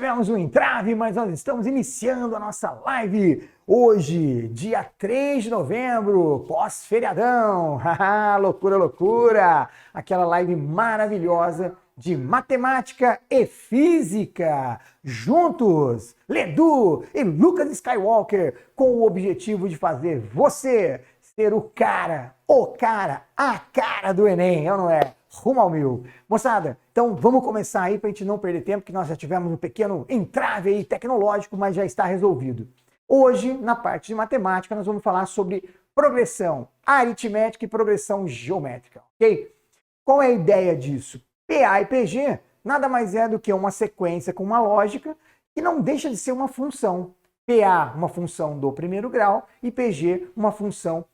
Tivemos um entrave, mas nós estamos iniciando a nossa live hoje, dia 3 de novembro, pós-feriadão. Haha, loucura, loucura! Aquela live maravilhosa de matemática e física, juntos, Ledu e Lucas Skywalker, com o objetivo de fazer você ser o cara, a cara do Enem, ou não é? Rumo ao 1000. Moçada, então vamos começar aí para a gente não perder tempo, que nós já tivemos um pequeno entrave aí tecnológico, mas já está resolvido. Hoje, na parte de matemática, nós vamos falar sobre progressão aritmética e progressão geométrica, ok? Qual é a ideia disso? PA e PG nada mais é do que uma sequência com uma lógica que não deixa de ser uma função. PA, uma função do primeiro grau, e PG, uma função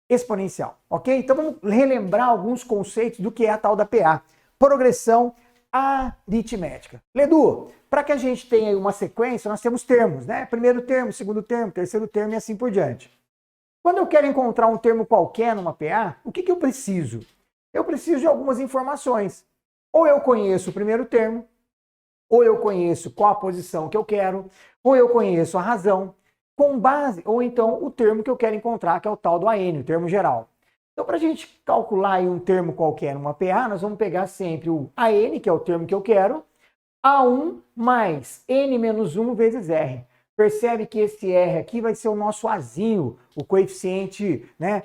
exponencial, ok? Então vamos relembrar alguns conceitos do que é a tal da PA, progressão aritmética. Ledu, para que a gente tenha aí uma sequência, nós temos termos, né? Primeiro termo, segundo termo, terceiro termo e assim por diante. Quando eu quero encontrar um termo qualquer numa PA, o que eu preciso? Eu preciso de algumas informações. Ou eu conheço o primeiro termo, ou eu conheço qual a posição que eu quero, ou eu conheço a razão, com base, ou então o termo que eu quero encontrar, que é o tal do AN, o termo geral. Então, para a gente calcular aí um termo qualquer numa PA, nós vamos pegar sempre o AN, que é o termo que eu quero, A1 mais N menos 1 vezes R. Percebe que esse R aqui vai ser o nosso Azinho, o coeficiente, né,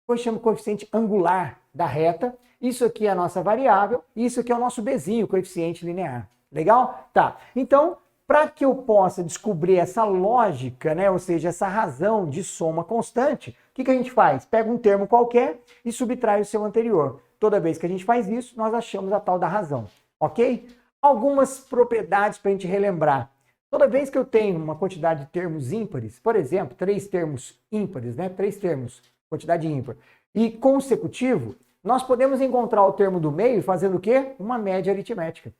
eu chamo coeficiente angular da reta. Isso aqui é a nossa variável, isso aqui é o nosso Bzinho, o coeficiente linear. Legal? Tá. Então, para que eu possa descobrir essa lógica, né, ou seja, essa razão de soma constante, o que a gente faz? Pega um termo qualquer e subtrai o seu anterior. Toda vez que a gente faz isso, nós achamos a tal da razão, ok? Algumas propriedades para a gente relembrar. Toda vez que eu tenho uma quantidade de termos ímpares, por exemplo, 3 termos ímpares, né, 3 termos, quantidade ímpar, e consecutivo, nós podemos encontrar o termo do meio fazendo o quê? Uma média aritmética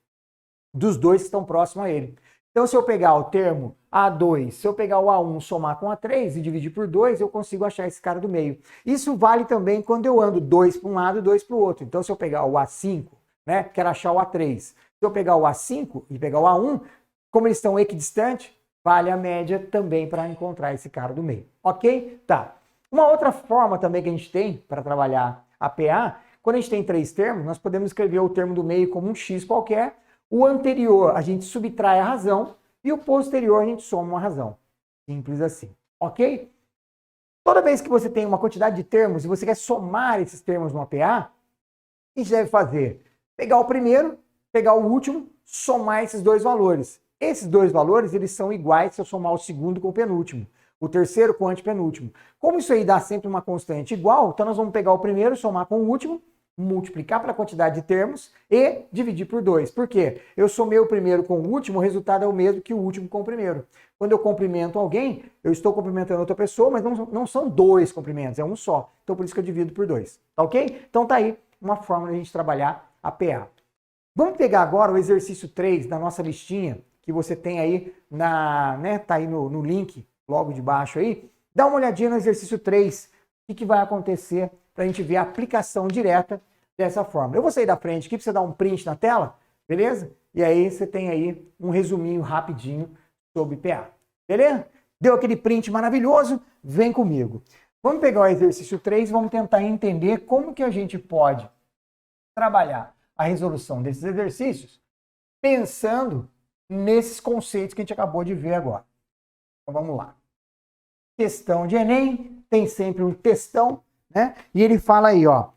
dos dois que estão próximos a ele. Então, se eu pegar o termo A2, se eu pegar o A1, somar com A3 e dividir por 2, eu consigo achar esse cara do meio. Isso vale também quando eu ando 2 para um lado e 2 para o outro. Então, se eu pegar o A5, né, quero achar o A3. Se eu pegar o A5 e pegar o A1, como eles estão equidistantes, vale a média também para encontrar esse cara do meio. Ok? Tá. Uma outra forma também que a gente tem para trabalhar a PA, quando a gente tem 3 termos, nós podemos escrever o termo do meio como um X qualquer. O anterior a gente subtrai a razão e o posterior a gente soma uma razão. Simples assim, ok? Toda vez que você tem uma quantidade de termos e você quer somar esses termos numa PA, o que a gente deve fazer? Pegar o primeiro, pegar o último, somar esses dois valores. Esses dois valores, eles são iguais se eu somar o segundo com o penúltimo, o terceiro com o antepenúltimo. Como isso aí dá sempre uma constante igual, então nós vamos pegar o primeiro, somar com o último, multiplicar pela quantidade de termos e dividir por 2. Por quê? Eu somei o primeiro com o último, o resultado é o mesmo que o último com o primeiro. Quando eu cumprimento alguém, eu estou cumprimentando outra pessoa, mas não são 2 cumprimentos, é um só. Então por isso que eu divido por 2. Tá ok? Então tá aí uma forma de a gente trabalhar a PA. Vamos pegar agora o exercício 3 da nossa listinha, que você tem aí, tá aí no link logo de baixo aí. Dá uma olhadinha no exercício 3, o que vai acontecer para a gente ver a aplicação direta dessa forma. Eu vou sair da frente aqui para você dar um print na tela, beleza? E aí você tem aí um resuminho rapidinho sobre PA, beleza? Deu aquele print maravilhoso? Vem comigo. Vamos pegar o exercício 3 e vamos tentar entender como que a gente pode trabalhar a resolução desses exercícios pensando nesses conceitos que a gente acabou de ver agora. Então vamos lá. Questão de Enem, tem sempre um textão, né? E ele fala aí, ó.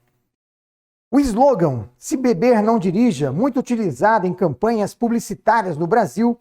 O slogan "Se beber, não dirija", muito utilizado em campanhas publicitárias no Brasil,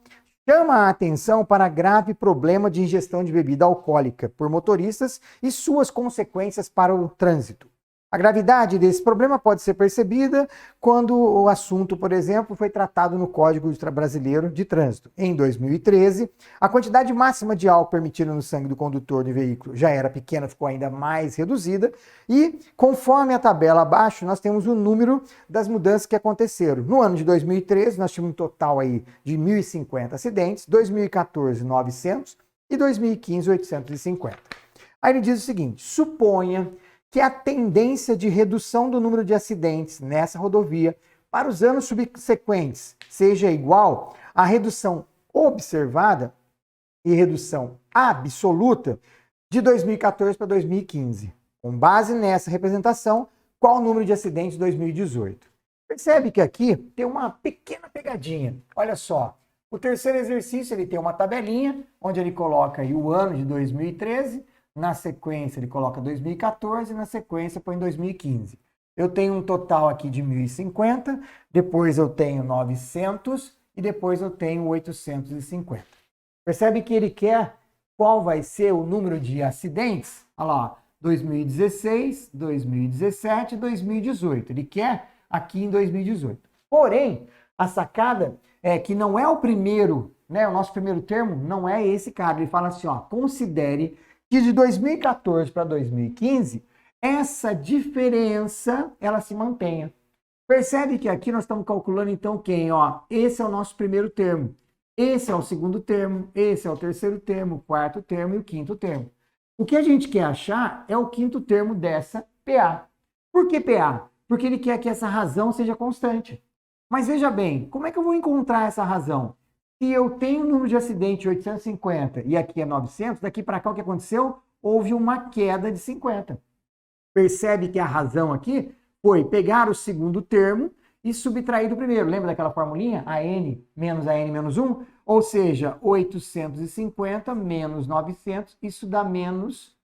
chama a atenção para grave problema de ingestão de bebida alcoólica por motoristas e suas consequências para o trânsito. A gravidade desse problema pode ser percebida quando o assunto, por exemplo, foi tratado no Código Brasileiro de Trânsito. Em 2013, a quantidade máxima de álcool permitida no sangue do condutor de veículo já era pequena, ficou ainda mais reduzida, e conforme a tabela abaixo, nós temos o número das mudanças que aconteceram. No ano de 2013, nós tínhamos um total aí de 1.050 acidentes, 2014, 900 e 2015, 850. Aí ele diz o seguinte: suponha que a tendência de redução do número de acidentes nessa rodovia para os anos subsequentes seja igual à redução observada e redução absoluta de 2014 para 2015. Com base nessa representação, qual o número de acidentes de 2018? Percebe que aqui tem uma pequena pegadinha. Olha só, o terceiro exercício ele tem uma tabelinha onde ele coloca aí o ano de 2013, na sequência ele coloca 2014 e na sequência põe 2015. Eu tenho um total aqui de 1.050, depois eu tenho 900 e depois eu tenho 850. Percebe que ele quer qual vai ser o número de acidentes? Olha lá, 2016, 2017 e 2018. Ele quer aqui em 2018. Porém, a sacada é que não é o primeiro, né? O nosso primeiro termo não é esse cara. Ele fala assim, ó, considere que de 2014 para 2015, essa diferença, ela se mantenha. Percebe que aqui nós estamos calculando então quem? Ó, esse é o nosso primeiro termo. Esse é o segundo termo, esse é o terceiro termo, o quarto termo e o quinto termo. O que a gente quer achar é o quinto termo dessa PA. Por que PA? Porque ele quer que essa razão seja constante. Mas veja bem, como é que eu vou encontrar essa razão? Se eu tenho o número de acidente 850 e aqui é 900, daqui para cá o que aconteceu? Houve uma queda de 50. Percebe que a razão aqui foi pegar o segundo termo e subtrair do primeiro. Lembra daquela formulinha? AN menos AN menos 1? Ou seja, 850 menos 900, isso dá menos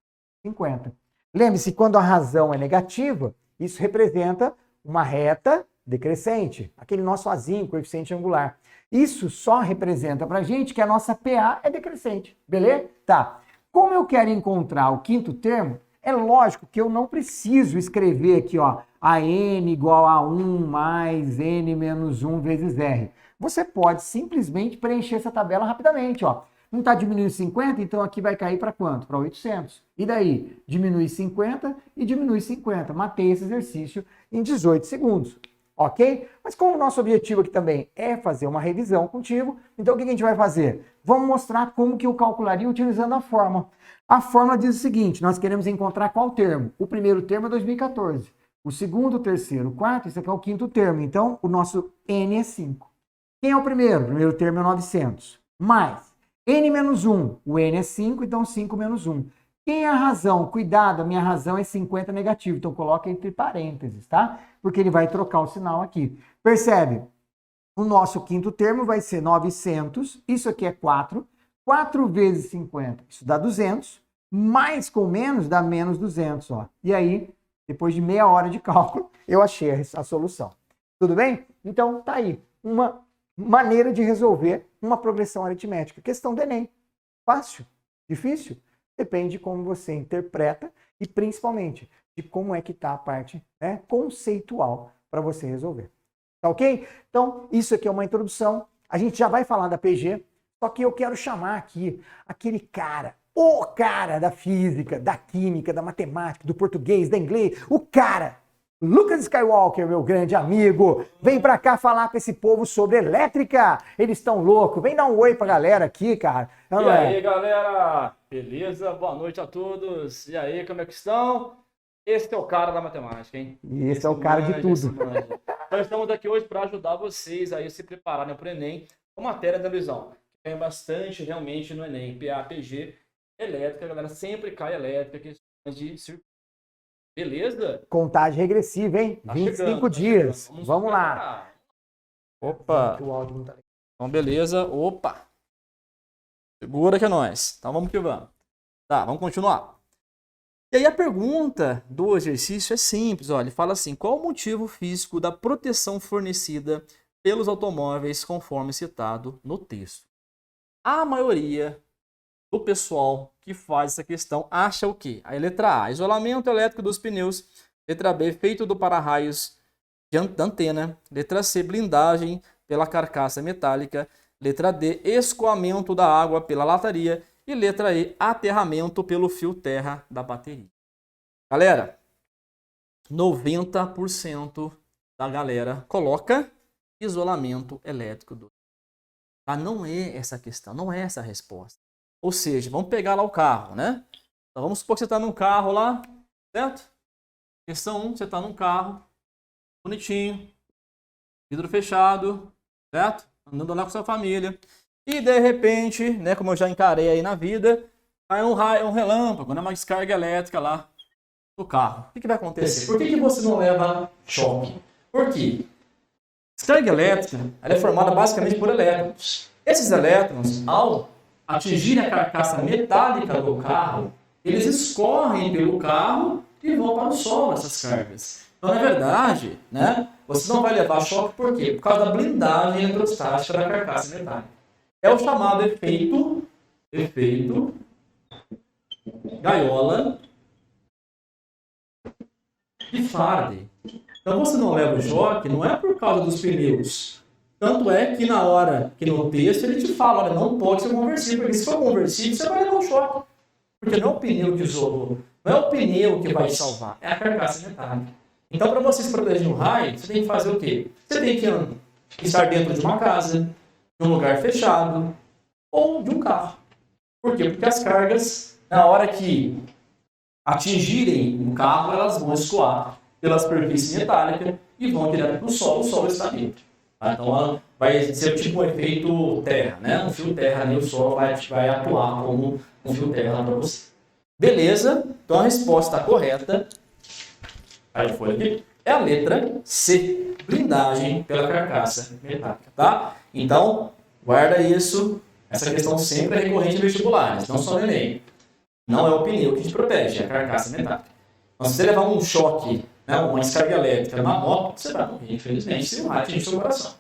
50. Lembre-se, quando a razão é negativa, isso representa uma reta decrescente, aquele nosso Azinho, coeficiente angular. Isso só representa para a gente que a nossa PA é decrescente, beleza? Tá. Como eu quero encontrar o quinto termo, é lógico que eu não preciso escrever aqui, ó, a n igual a 1 mais n menos 1 vezes r. Você pode simplesmente preencher essa tabela rapidamente, ó. Não está diminuindo 50, então aqui vai cair para quanto? Para 800. E daí? Diminui 50 e diminui 50. Matei esse exercício em 18 segundos. Ok? Mas como o nosso objetivo aqui também é fazer uma revisão contigo, então o que a gente vai fazer? Vamos mostrar como que eu calcularia utilizando a fórmula. A fórmula diz o seguinte, nós queremos encontrar qual termo? O primeiro termo é 2014. O segundo, o terceiro, o quarto, esse aqui é o quinto termo. Então, o nosso N é 5. Quem é o primeiro? O primeiro termo é 900. Mais N menos 1. O N é 5, então 5 menos 1. Quem é a razão? Cuidado, a minha razão é 50 negativo. Então, coloca entre parênteses, tá? Porque ele vai trocar o sinal aqui. Percebe? O nosso quinto termo vai ser 900. Isso aqui é 4. 4 vezes 50, isso dá 200. Mais com menos dá menos 200, ó. E aí, depois de meia hora de cálculo, eu achei a solução. Tudo bem? Então, tá aí. Uma maneira de resolver uma progressão aritmética. Questão do Enem. Fácil? Difícil? Depende de como você interpreta e, principalmente, de como é que está a parte, né, conceitual para você resolver. Tá ok? Então, isso aqui é uma introdução. A gente já vai falar da PG, só que eu quero chamar aqui aquele cara, o cara da física, da química, da matemática, do português, da inglês, o cara, Lucas Skywalker, meu grande amigo, vem pra cá falar com esse povo sobre elétrica. Eles estão loucos. Vem dar um oi pra galera aqui, cara. Não e aí, galera? Beleza? Boa noite a todos. E aí, como é que estão? Esse é o cara da matemática, hein? E esse é o cara de tudo. Nós estamos aqui hoje para ajudar vocês aí a se prepararem para o Enem com matéria da visão. Tem bastante realmente no Enem. PA, PG, elétrica, galera. Sempre cai elétrica, questões de circuito. Beleza? Contagem regressiva, hein? Tá 25 chegando, dias. Vamos Vamos lá. Opa. O áudio não tá... Então, beleza. Opa. Segura que é nóis. Então, vamos que vamos. Tá, vamos continuar. E aí a pergunta do exercício é simples, olha, ele fala assim, qual o motivo físico da proteção fornecida pelos automóveis conforme citado no texto? A maioria do pessoal que faz essa questão acha o quê? Aí letra A, isolamento elétrico dos pneus. Letra B, feito do para-raios da antena. Letra C, blindagem pela carcaça metálica. Letra D, escoamento da água pela lataria. E letra E, aterramento pelo fio terra da bateria. Galera, 90% da galera coloca isolamento elétrico. Não é essa questão, não é essa a resposta. Ou seja, vamos pegar lá o carro, né? Então vamos supor que você está num carro lá, certo? Questão 1, você está num carro, bonitinho, vidro fechado, certo? Andando lá com sua família. E de repente, né, como eu já encarei aí na vida, cai um raio, um relâmpago, né, uma descarga elétrica lá do carro. O que vai acontecer? Por que você não leva choque? Por quê? Descarga elétrica, ela é formada basicamente por elétrons. Esses elétrons, ao atingirem a carcaça metálica do carro, eles escorrem pelo carro e vão para o solo essas cargas. Então, na verdade, né, você não vai levar choque por quê? Por causa da blindagem eletrostática da carcaça metálica. É o chamado efeito gaiola de Faraday. Então você não leva o choque, não é por causa dos pneus. Tanto é que na hora que no texto ele te fala, olha, não pode ser conversível, porque se for conversível você vai levar o choque. Porque não é o pneu que isolou, não é o pneu que vai te salvar, é a carcaça metálica. Então para você se proteger de um raio, você tem que fazer o quê? Você tem que estar dentro de uma casa, de um lugar fechado ou de um carro. Por quê? Porque as cargas, na hora que atingirem um carro, elas vão escoar pela superfície metálica e vão direto para o solo está dentro. Tá? Então vai ser tipo um efeito terra, né? Um fio terra ali, o solo vai atuar como um fio terra para você. Beleza? Então a resposta correta, aí foi aqui, é a letra C, blindagem pela carcaça metálica, tá? Então, guarda isso, essa questão sempre é recorrente em vestibulares, não só no Enem. Não é o pneu que te protege, é a carcaça metálica. Mas se você levar um choque, né, uma descarga elétrica na moto, você vai morrer, infelizmente, se o raio atingir seu coração.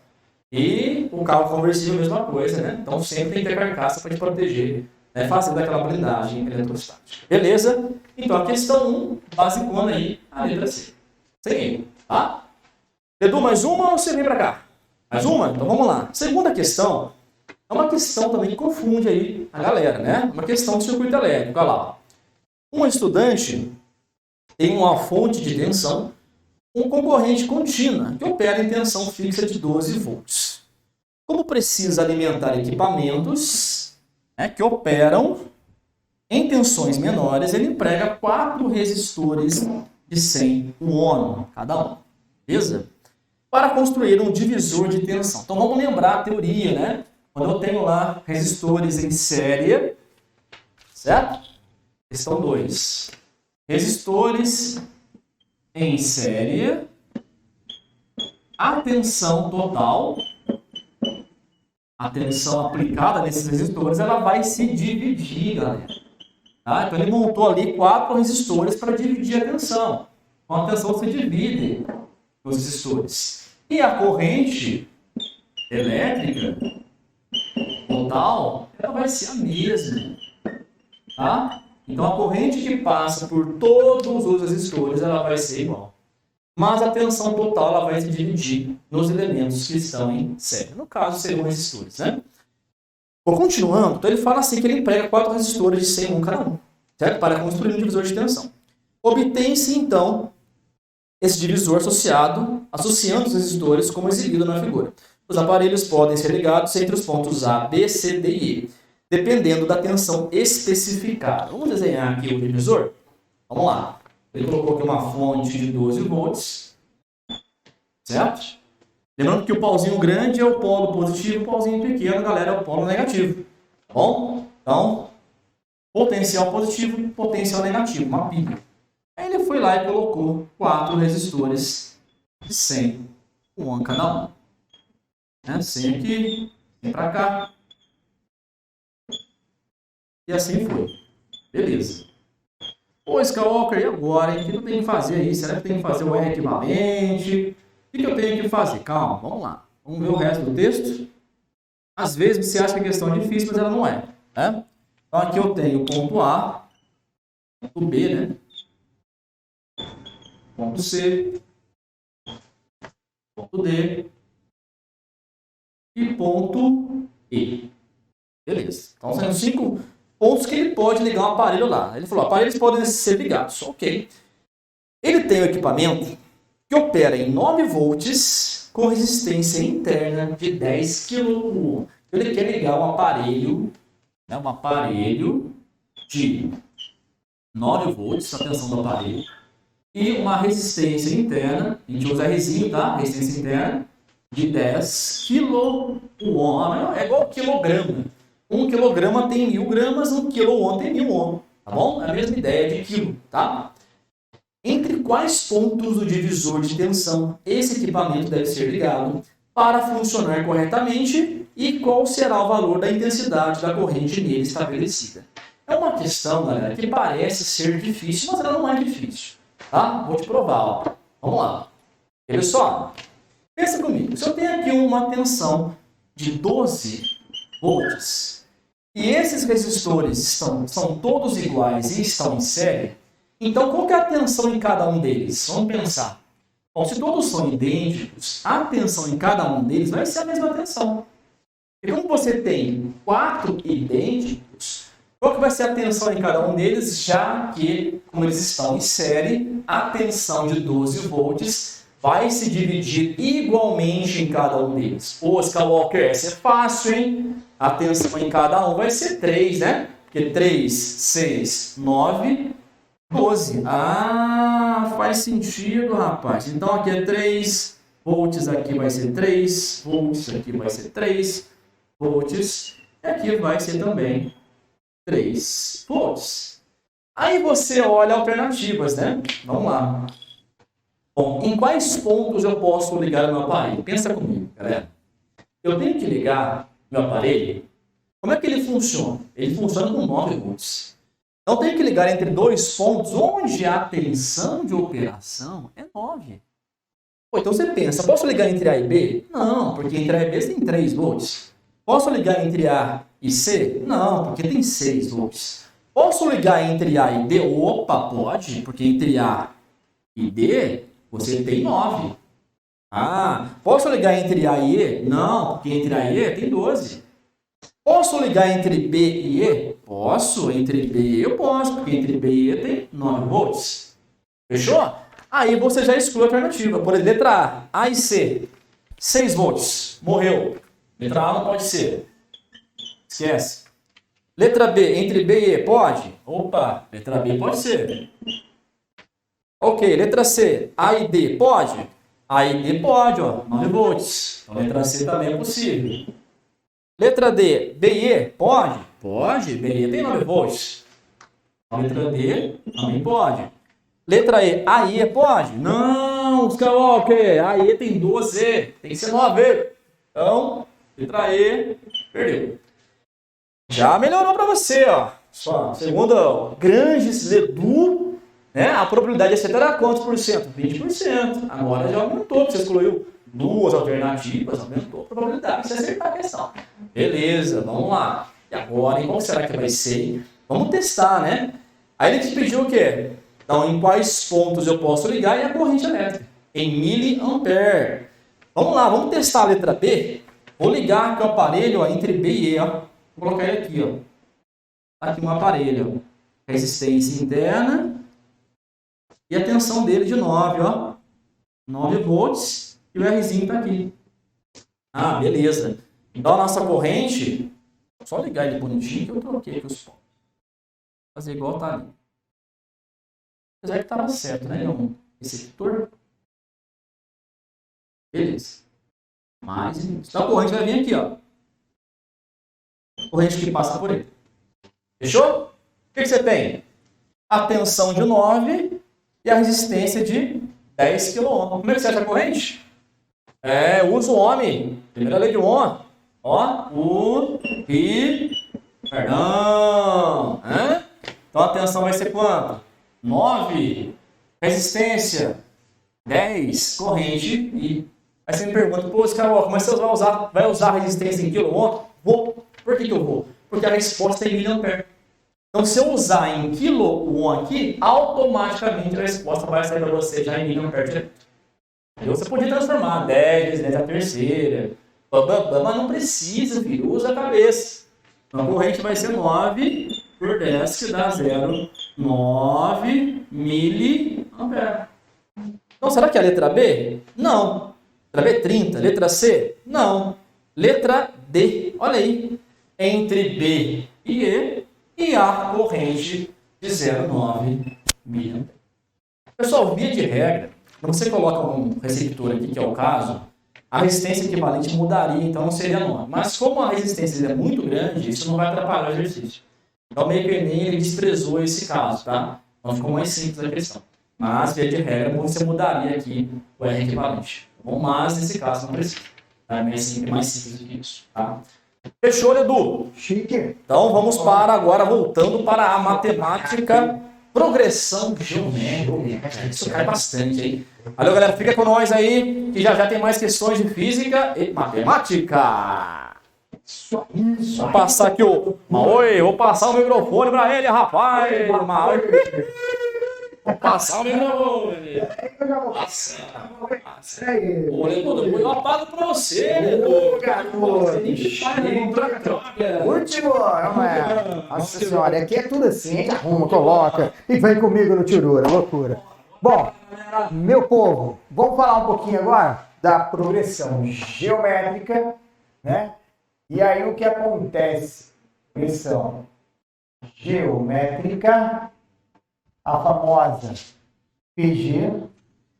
E o carro conversível é a mesma coisa, né? Então sempre tem que ter carcaça para te proteger, né, fazendo aquela blindagem eletrostática. Beleza? Então a questão 1, basicona aí, a letra C. Sem erro, tá? Edu, mais uma ou você vem para cá? Mais uma? Então vamos lá. Segunda questão é uma questão também que confunde aí a galera, né? Uma questão do circuito elétrico. Olha lá. Um estudante tem uma fonte de tensão, um concorrente contínua, que opera em tensão fixa de 12 volts. Como precisa alimentar equipamentos, né, que operam em tensões menores, ele emprega 4 resistores de 100 ohm cada um. Beleza? Para construir um divisor de tensão. Então vamos lembrar a teoria, né? Quando eu tenho lá resistores em série, certo? Questão 2. Resistores em série, a tensão total, a tensão aplicada nesses resistores, ela vai se dividir, galera. Tá? Então ele montou ali 4 resistores para dividir a tensão. Então a tensão se divide nos resistores. E a corrente elétrica total, ela vai ser a mesma, tá? Então a corrente que passa por todos os resistores, ela vai ser igual. Mas a tensão total, ela vai se dividir nos elementos que estão em série. No caso, seriam resistores, né? Vou continuando, então ele fala assim que ele emprega 4 resistores de 100 ohm cada um, certo? Para construir um divisor de tensão. Obtém-se, então, esse divisor associando os resistores como exibido na figura. Os aparelhos podem ser ligados entre os pontos A, B, C, D e E, dependendo da tensão especificada. Vamos desenhar aqui o divisor? Vamos lá. Ele colocou aqui uma fonte de 12 volts, certo? Lembrando que o pauzinho grande é o polo positivo, o pauzinho pequeno, galera, é o polo negativo. Tá bom? Então, potencial positivo, potencial negativo, uma pilha. Aí ele foi lá e colocou 4 resistores de 100 ohm cada um. Né? 100 aqui, 100 para cá. E assim foi. Beleza. Ô, Skywalker, e agora? O que eu tenho que fazer aí? Será que eu tenho que fazer o R equivalente? O que eu tenho que fazer? Calma, vamos lá. Vamos ver o resto do texto. Às vezes você acha que a questão é difícil, mas ela não é. Né? Então aqui eu tenho ponto A, ponto B, né? Ponto C, ponto D e ponto E. Beleza. Então são 5 pontos que ele pode ligar um aparelho lá. Ele falou, aparelhos podem ser ligados. Ok. Ele tem um equipamento que opera em 9 volts com resistência interna de 10 kΩ. Ele quer ligar um aparelho, né, de 9 volts, a tensão do aparelho, e uma resistência interna, a gente usa Rzinho, tá? Resistência interna, de 10 kOhm. É igual quilograma. 1 quilograma tem 1000 gramas, 1 kOhm tem 1000 ohm. Tá bom? É a mesma ideia de quilo, tá? Entre quais pontos do divisor de tensão esse equipamento deve ser ligado para funcionar corretamente e qual será o valor da intensidade da corrente nele estabelecida? É uma questão, galera, que parece ser difícil, mas ela não é difícil, tá? Vou te provar, ó. Vamos lá. Olha só, pensa comigo. Se eu tenho aqui uma tensão de 12 volts e esses resistores são todos iguais e estão em série, então qual que é a tensão em cada um deles? Vamos pensar. Bom, se todos são idênticos, a tensão em cada um deles vai ser a mesma tensão. E como você tem 4 idênticos, qual que vai ser a tensão em cada um deles, já que, como eles estão em série, a tensão de 12 volts vai se dividir igualmente em cada um deles. Ô, Skywalker, essa é fácil, hein? A tensão em cada um vai ser 3, né? Porque 3, 6, 9, 12. Ah, faz sentido, rapaz. Então aqui é 3 volts, aqui vai ser 3 volts, aqui vai ser 3 volts, e aqui vai ser também 3 volts. Aí você olha alternativas, né? Vamos lá. Bom, em quais pontos eu posso ligar o meu aparelho? Pensa comigo, galera. Eu tenho que ligar meu aparelho. Como é que ele funciona? Ele funciona com 9 volts. Então eu tenho que ligar entre dois pontos onde a tensão de operação é 9. Pô, então você pensa, posso ligar entre A e B? Não, porque entre A e B tem 3 volts. Posso ligar entre A e C? Não, porque tem 6 volts. Posso ligar entre A e D? Opa, pode, porque entre A e D você tem 9. Ah, posso ligar entre A e E? Não, porque entre A e E tem 12. Posso ligar entre B e E? Posso, entre B e E eu posso, porque entre B e E tem 9 volts. Fechou? Aí você já exclui a alternativa. Por exemplo, letra A e C, 6 volts, morreu. Letra A não pode ser. Esquece. Letra B, entre B e E, pode? Opa, letra B pode ser. Ok, letra C, A e D, pode? A e D pode, ó, 9 volts. Então, letra C também é possível. Letra D, B e E, pode? Pode, B e E tem 9 volts. Então, letra D também pode. Letra E, A e E, pode? Não, Skywalker, A e E tem 12, tem que ser 9. Então, letra E, perdeu. Já melhorou para você, ó. Só, segundo Granges Ledoux, né, a probabilidade de acertar era quantos por cento? 20%. Agora já aumentou, porque você excluiu duas alternativas, aumentou a probabilidade de você acertar a questão. Beleza, vamos lá. E agora, qual será que vai ser? Vamos testar, né? Aí ele te pediu o quê? Então, em quais pontos eu posso ligar e a corrente elétrica? Em miliampere. Vamos lá, vamos testar a letra B. Vou ligar aqui o aparelho, ó, entre B e E, ó. Vou colocar ele aqui, ó. Aqui um aparelho, ó. Resistência interna. E a tensão dele de 9, ó. 9 volts. E o Rzinho está aqui. Ah, beleza. Então a nossa corrente, só ligar ele bonitinho que eu troquei aqui os pontos. Fazer igual tá ali. Apesar que estava certo, né? Um receptor. Beleza. Mais. Então a corrente vai vir aqui, ó. Corrente que passa por ele. Fechou? O que você tem? A tensão de 9 e a resistência de 10 kΩ. Como é que você acha a corrente? Usa o homem. Primeira lei de Ohm. Ó, perdão. Então a tensão vai ser quanto? 9. Resistência 10. Corrente I. Aí você me pergunta, pô, Skywalker, mas você vai usar a resistência em kΩ? Vou. Por que eu vou? Porque a resposta é em miliampere. Então, se eu usar em kΩ aqui, automaticamente a resposta vai sair para você já em miliampere direto. Você podia transformar 10 vezes a terceira, mas não precisa, filho, usa a cabeça. Então, a corrente vai ser 9 por 10, que dá 0,9 miliampere. Então, será que é a letra B? Não. Letra B, 30. Letra C? Não. Letra D, olha aí. Entre B e a corrente de 0,9 miliampere. Pessoal, via de regra, quando você coloca um receptor aqui, que é o caso, a resistência equivalente mudaria, então não seria 9. Mas como a resistência é muito grande, isso não vai atrapalhar o exercício. Então, meio que o Enem ele desprezou esse caso, tá? Então, ficou mais simples a questão. Mas, via de regra, você mudaria aqui o R equivalente. Tá bom? Mas, nesse caso, não precisa. É mais simples do que isso, tá? Fechou, Edu? Chique. Então, vamos para agora, voltando para a matemática, progressão geométrica. Isso cai bastante, hein? Valeu, galera. Fica com nós aí, que já tem mais questões de física e matemática. Vou passar aqui vou passar o microfone pra ele, rapaz. Vou passar o microfone. Passa. Leandro, eu apago pra você, Leandro. Último, nossa senhora, aqui é tudo assim, a gente arruma, coloca e vem comigo no Tirura, loucura. Bom, meu povo, vamos falar um pouquinho agora da progressão geométrica, né? E aí o que acontece? Progressão geométrica, a famosa PG.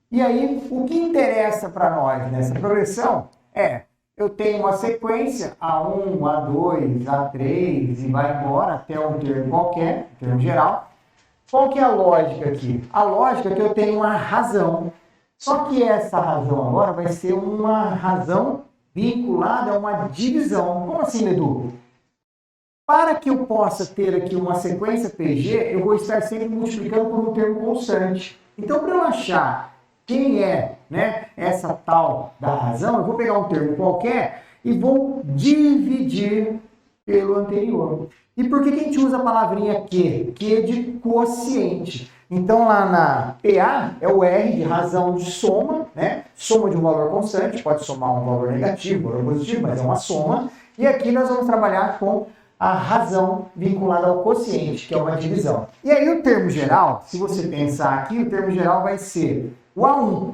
E aí o que interessa para nós nessa progressão é, eu tenho uma sequência A1, A2, A3 e vai embora até um termo qualquer, um termo geral. Qual que é a lógica aqui? A lógica é que eu tenho uma razão. Só que essa razão agora vai ser uma razão vinculada a uma divisão. Como assim, Edu? Para que eu possa ter aqui uma sequência PG, eu vou estar sempre multiplicando por um termo constante. Então, para eu achar quem é, né, essa tal da razão, eu vou pegar um termo qualquer e vou dividir pelo anterior. E por que a gente usa a palavrinha que? Que é de quociente. Então, lá na PA é o R de razão de soma, né? Soma de um valor constante, pode somar um valor negativo, um valor positivo, mas é uma soma. E aqui nós vamos trabalhar com a razão vinculada ao quociente, que é uma divisão. E aí o termo geral, se você pensar aqui, o termo geral vai ser o A1.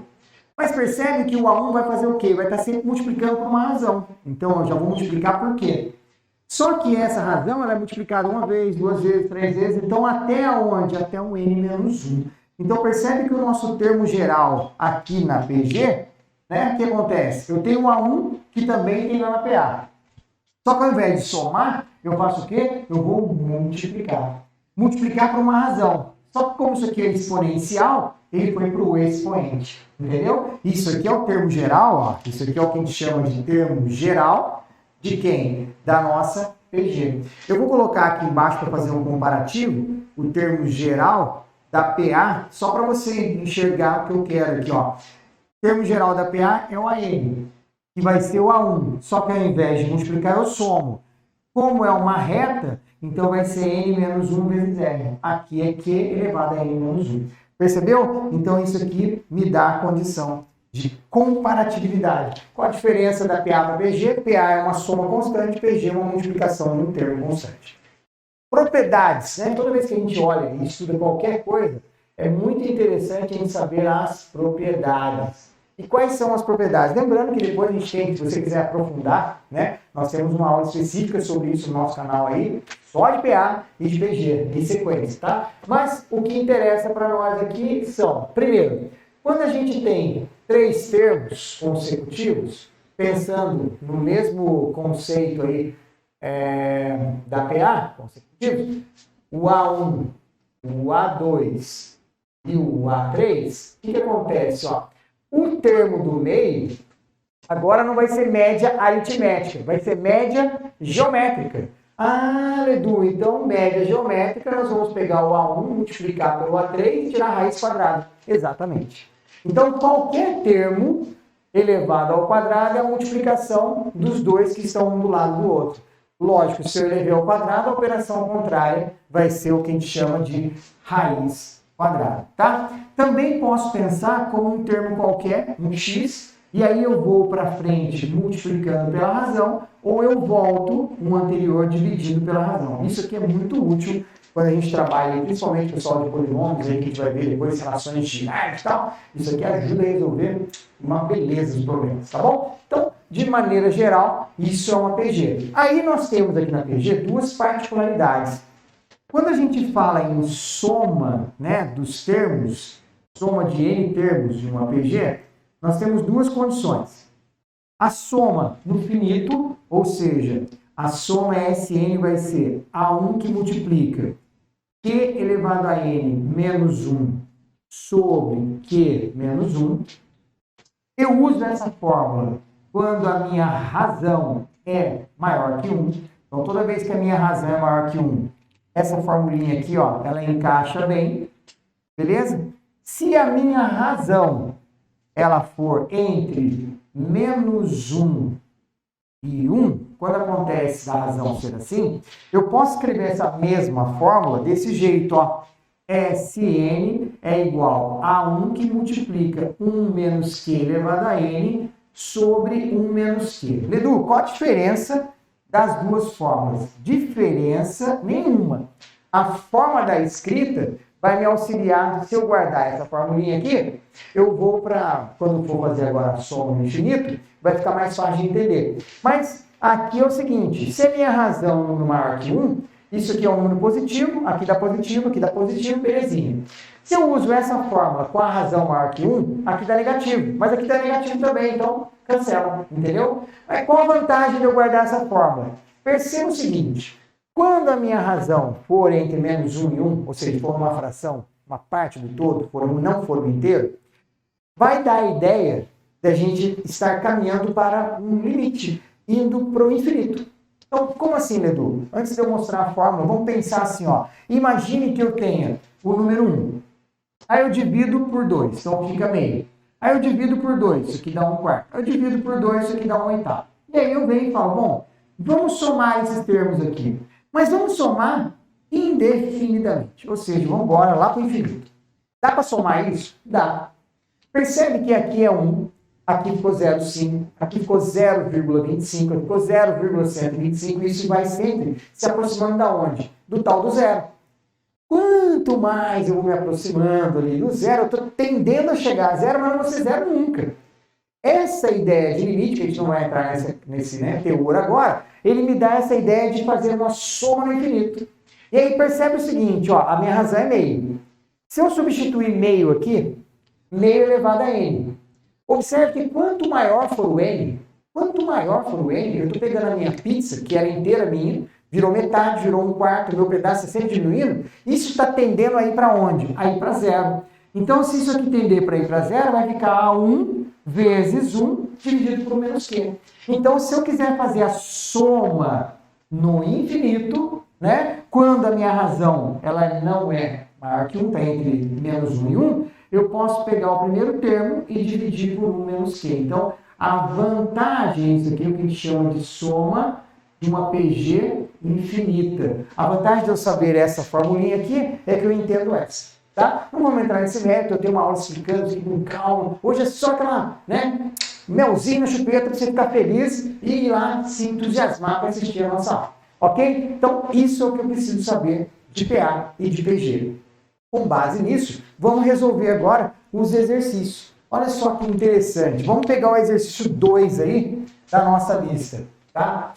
Mas percebe que o A1 vai fazer o quê? Vai estar sempre multiplicando por uma razão. Então, eu já vou multiplicar por quê? Só que essa razão ela é multiplicada uma vez, duas vezes, três vezes, então até onde? Até um n menos 1. Então percebe que o nosso termo geral aqui na PG, né, o que acontece? Eu tenho um A1 que também tem lá na PA. Só que ao invés de somar, eu faço o quê? Eu vou multiplicar. Multiplicar por uma razão. Só que como isso aqui é exponencial, ele foi para o expoente. Entendeu? Isso aqui é o termo geral, ó. Isso aqui é o que a gente chama de termo geral. De quem? Da nossa PG. Eu vou colocar aqui embaixo para fazer um comparativo, o termo geral da PA, só para você enxergar o que eu quero aqui, ó. O termo geral da PA é o AN, que vai ser o A1. Só que ao invés de multiplicar, eu somo. Como é uma reta, então vai ser N menos 1 vezes R. Aqui é Q elevado a N menos 1. Percebeu? Então isso aqui me dá a condição de comparatibilidade. Qual a diferença da PA para PG? PA é uma soma constante, PG é uma multiplicação de um termo constante. Propriedades, né? Toda vez que a gente olha e estuda qualquer coisa, é muito interessante a gente saber as propriedades. E quais são as propriedades? Lembrando que depois a gente tem, se você quiser aprofundar, né? Nós temos uma aula específica sobre isso no nosso canal aí, só de PA e de PG, de sequência, tá? Mas o que interessa para nós aqui são, primeiro, quando a gente tem três termos consecutivos, pensando no mesmo conceito aí da PA, consecutivos, o A1, o A2 e o A3, o que acontece? Ó, o termo do meio agora não vai ser média aritmética, vai ser média geométrica. Ah, Edu, então média geométrica nós vamos pegar o A1, multiplicar pelo A3 e tirar a raiz quadrada. Exatamente. Então, qualquer termo elevado ao quadrado é a multiplicação dos dois que estão um do lado do outro. Lógico, se eu elevar ao quadrado, a operação contrária vai ser o que a gente chama de raiz quadrada, tá? Também posso pensar como um termo qualquer, um x, e aí eu vou para frente multiplicando pela razão, ou eu volto um anterior dividindo pela razão. Isso aqui é muito útil quando a gente trabalha, principalmente o pessoal de polinômios, aí que a gente vai ver depois relações diretas e tal. Isso aqui ajuda a resolver uma beleza dos problemas, tá bom? Então, de maneira geral, isso é uma PG. Aí nós temos aqui na PG duas particularidades. Quando a gente fala em soma, né, dos termos, soma de N termos de uma PG, nós temos duas condições. A soma no finito, ou seja, a soma Sn vai ser A1 que multiplica Q elevado a N menos 1 sobre Q menos 1. Eu uso essa fórmula quando a minha razão é maior que 1. Então, toda vez que a minha razão é maior que 1, essa formulinha aqui, ó, ela encaixa bem, beleza? Se a minha razão ela for entre menos 1 e 1, quando acontece a razão ser assim, eu posso escrever essa mesma fórmula desse jeito, ó. Sn é igual a 1 que multiplica 1 menos Q elevado a N sobre 1 menos Q. Ledu, qual a diferença das duas fórmulas? Diferença nenhuma. A forma da escrita vai me auxiliar, se eu guardar essa formulinha aqui, eu vou para, quando for fazer agora a soma no infinito, vai ficar mais fácil de entender. Mas aqui é o seguinte, se a minha razão é um número maior que 1, isso aqui é um número positivo, aqui dá positivo, belezinha. Se eu uso essa fórmula com a razão maior que 1, aqui dá negativo, mas aqui dá negativo também, então cancela, entendeu? Mas qual a vantagem de eu guardar essa fórmula? Perceba o seguinte, quando a minha razão for entre menos 1 e 1, ou seja, for uma fração, uma parte do todo, não for o inteiro, vai dar a ideia da gente estar caminhando para um limite, indo para o infinito. Então, como assim, Ledu? Antes de eu mostrar a fórmula, vamos pensar assim, ó. Imagine que eu tenha o número 1. Aí eu divido por 2, então fica meio. Aí eu divido por 2, isso aqui dá 1/4. Aí eu divido por 2, isso aqui dá 1/8. E aí eu venho e falo, bom, vamos somar esses termos aqui. Mas vamos somar indefinidamente. Ou seja, vamos embora lá para o infinito. Dá para somar isso? Dá. Percebe que aqui é 1, aqui ficou 0,5, aqui ficou 0,25, aqui ficou 0,125, e isso vai sempre se aproximando da onde? Do tal do zero. Quanto mais eu vou me aproximando ali do zero, eu estou tendendo a chegar a zero, mas não vou ser zero nunca. Essa ideia de limite, que a gente não vai entrar nesse teor agora, ele me dá essa ideia de fazer uma soma no infinito. E aí percebe o seguinte, ó, a minha razão é meio. Se eu substituir meio aqui, meio elevado a n. Observe que quanto maior for o n, eu estou pegando a minha pizza, que era inteira minha, virou metade, virou 1/4, meu pedaço é sempre diminuindo, isso está tendendo a ir para onde? A ir para zero. Então, se isso aqui tender para ir para zero, vai ficar 1 vezes 1 dividido por menos Q. Então, se eu quiser fazer a soma no infinito, né, quando a minha razão ela não é maior que 1, está entre menos 1 e 1, eu posso pegar o primeiro termo e dividir por 1 menos Q. Então, a vantagem, isso aqui é o que a gente chama de soma de uma PG infinita. A vantagem de eu saber essa formulinha aqui é que eu entendo essa. Tá? Não vamos entrar nesse método, eu tenho uma aula explicando aqui com calma. Hoje é só aquela, melzinho na chupeta para você ficar feliz e ir lá se entusiasmar para assistir a nossa aula. Ok? Então, isso é o que eu preciso saber de PA e de PG. Com base nisso, vamos resolver agora os exercícios. Olha só que interessante. Vamos pegar o exercício 2 aí da nossa lista, tá?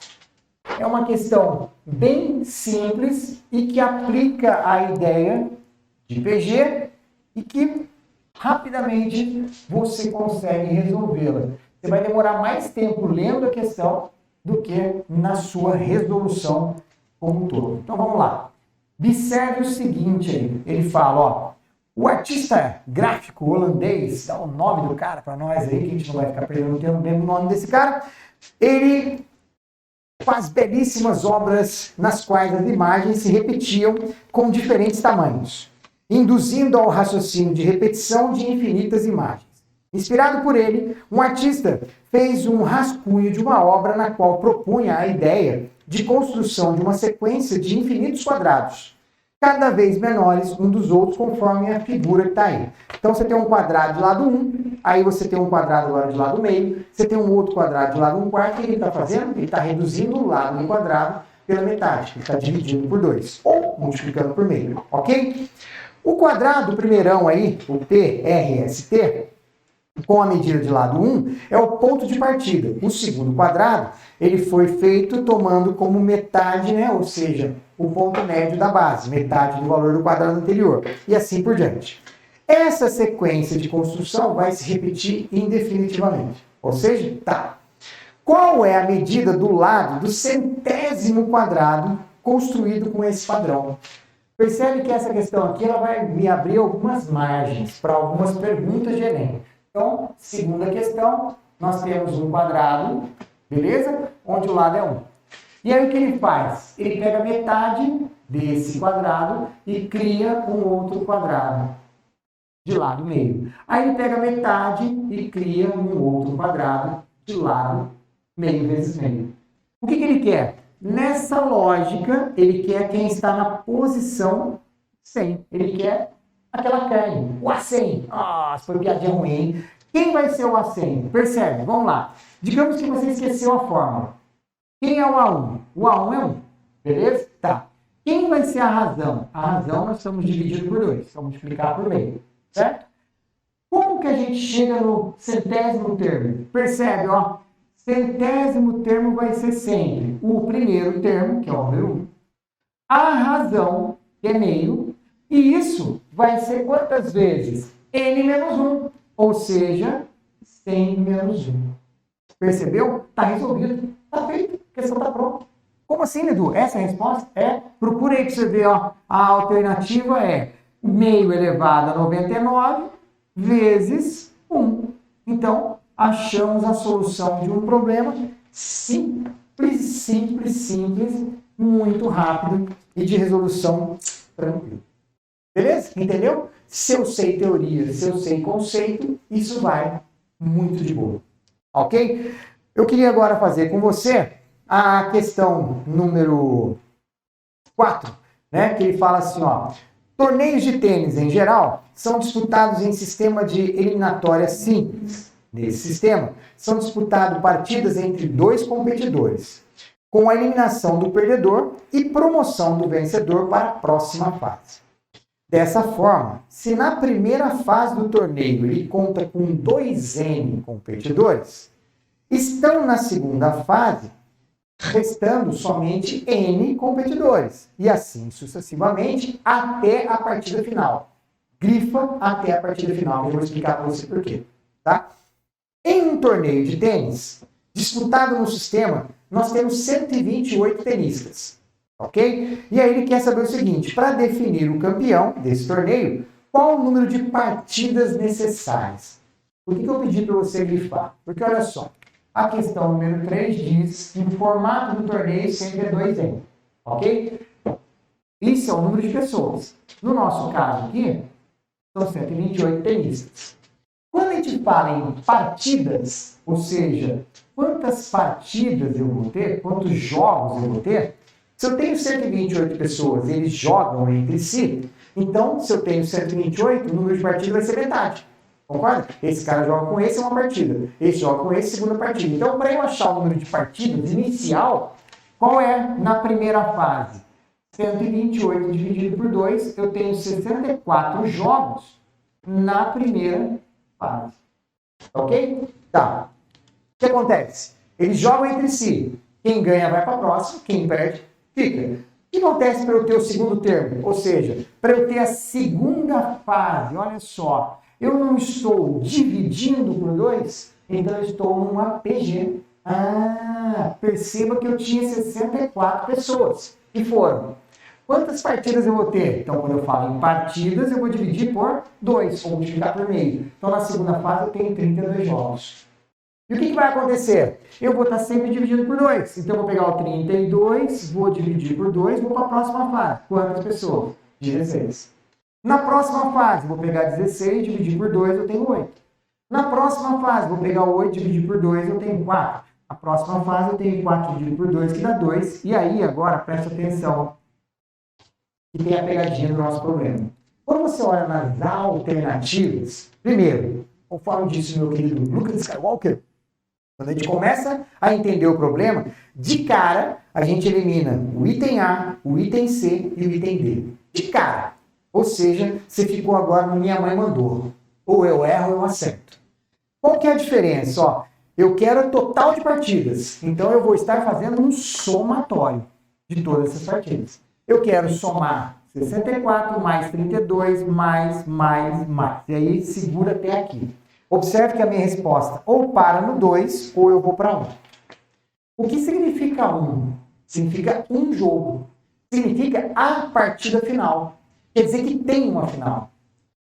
É uma questão bem simples e que aplica a ideia de PG e que rapidamente você consegue resolvê-la. Você vai demorar mais tempo lendo a questão do que na sua resolução como um todo. Então vamos lá. Observe o seguinte aí. Ele fala, ó, o artista gráfico holandês, dá o nome do cara para nós aí, que a gente não vai ficar perdendo tempo lembro o nome desse cara, ele faz belíssimas obras nas quais as imagens se repetiam com diferentes tamanhos, induzindo ao raciocínio de repetição de infinitas imagens. Inspirado por ele, um artista fez um rascunho de uma obra na qual propunha a ideia de construção de uma sequência de infinitos quadrados, cada vez menores um dos outros, conforme a figura que está aí. Então, você tem um quadrado de lado 1, aí você tem um quadrado agora de lado meio, você tem um outro quadrado de lado 1/4, o que ele está fazendo? Ele está reduzindo o lado do quadrado pela metade, ele está dividindo por 2, ou multiplicando por meio, ok? O quadrado primeirão aí, o TRST, com a medida de lado 1, é o ponto de partida. O segundo quadrado, ele foi feito tomando como metade, ou seja, o ponto médio da base, metade do valor do quadrado anterior, e assim por diante. Essa sequência de construção vai se repetir indefinitivamente. Ou seja, tá. Qual é a medida do lado do centésimo quadrado construído com esse padrão? Percebe que essa questão aqui ela vai me abrir algumas margens para algumas perguntas de Enem. Então, segunda questão, nós temos um quadrado, beleza? Onde o lado é 1. E aí o que ele faz? Ele pega metade desse quadrado e cria um outro quadrado de lado meio. Aí ele pega metade e cria um outro quadrado de lado meio vezes meio. O que ele quer? Nessa lógica, ele quer quem está na posição 100. Ele quer aquela carne, o A100. Nossa, foi piadinha ruim, hein? Quem vai ser o A100? Percebe? Vamos lá. Digamos que você esqueceu a fórmula. Quem é o A1? O A1 é 1. Beleza? Tá. Quem vai ser a razão? A razão nós estamos dividindo por 2. Vamos multiplicar por meio. Certo? Como que a gente chega no centésimo termo? Percebe, ó. Centésimo termo vai ser sempre o primeiro termo, que é o número 1, a razão, que é meio, e isso vai ser quantas vezes? N menos 1, ou seja, 100 menos 1. Percebeu? Está resolvido, está feito, a questão está pronta. Como assim, Edu? Essa é a resposta? Procura aí para você ver, ó, a alternativa é meio elevado a 99 vezes 1. Então, achamos a solução de um problema simples, simples, simples, muito rápido e de resolução tranquila. Beleza? Entendeu? Se eu sei teoria, se eu sei conceito, isso vai muito de boa. Ok? Eu queria agora fazer com você a questão número 4, né? Que ele fala assim, ó. Torneios de tênis, em geral, são disputados em sistema de eliminatória simples. Nesse sistema, são disputadas partidas entre 2 competidores, com a eliminação do perdedor e promoção do vencedor para a próxima fase. Dessa forma, se na primeira fase do torneio ele conta com 2N competidores, estão na segunda fase restando somente N competidores, e assim sucessivamente até a partida final. Grifa até a partida final, que eu vou explicar para você por quê. Tá? Em um torneio de tênis, disputado no sistema, nós temos 128 tenistas, ok? E aí ele quer saber o seguinte, para definir o campeão desse torneio, qual o número de partidas necessárias? Por que eu pedi para você grifar? Porque olha só, a questão número 3 diz que o formato do torneio sempre é 2N, ok? Isso é o número de pessoas. No nosso caso aqui, são 128 tenistas. Quando a gente fala em partidas, ou seja, quantas partidas eu vou ter, quantos jogos eu vou ter, se eu tenho 128 pessoas e eles jogam entre si, então, se eu tenho 128, o número de partidas vai ser metade. Concorda? Esse cara joga com esse, é uma partida. Esse joga com esse, segunda partida. Então, para eu achar o número de partidas inicial, qual é na primeira fase? 128 dividido por 2, eu tenho 64 jogos na primeira fase. Ok? Tá. O que acontece? Eles jogam entre si. Quem ganha vai para a próxima, quem perde fica. O que acontece para eu ter o segundo termo? Ou seja, para eu ter a segunda fase, olha só, eu não estou dividindo por 2, então eu estou num APG. Perceba que eu tinha 64 pessoas que foram. Quantas partidas eu vou ter? Então, quando eu falo em partidas, eu vou dividir por 2, ou multiplicar por meio. Então, na segunda fase, eu tenho 32 jogos. E o que vai acontecer? Eu vou estar sempre dividindo por 2. Então, eu vou pegar o 32, vou dividir por 2, vou para a próxima fase. Quantas pessoas? 16. Na próxima fase, vou pegar 16, dividir por 2, eu tenho 8. Na próxima fase, vou pegar 8, dividir por 2, eu tenho 4. Na próxima fase, eu tenho 4 dividido por 2, que dá 2. E aí, agora, presta atenção, que tem a pegadinha do nosso problema. Quando você olha nas alternativas, primeiro, conforme disse meu querido Lucas Skywalker, quando a gente começa a entender o problema, de cara, a gente elimina o item A, o item C e o item D. De cara. Ou seja, você ficou agora no minha mãe mandou. Ou eu erro ou eu acerto. Qual que é a diferença? Ó, eu quero o total de partidas. Então eu vou estar fazendo um somatório de todas essas partidas. Eu quero somar 64 mais 32 mais. E aí segura até aqui. Observe que a minha resposta ou para no 2 ou eu vou para 1. O que significa um? Significa um jogo. Significa a partida final. Quer dizer que tem uma final.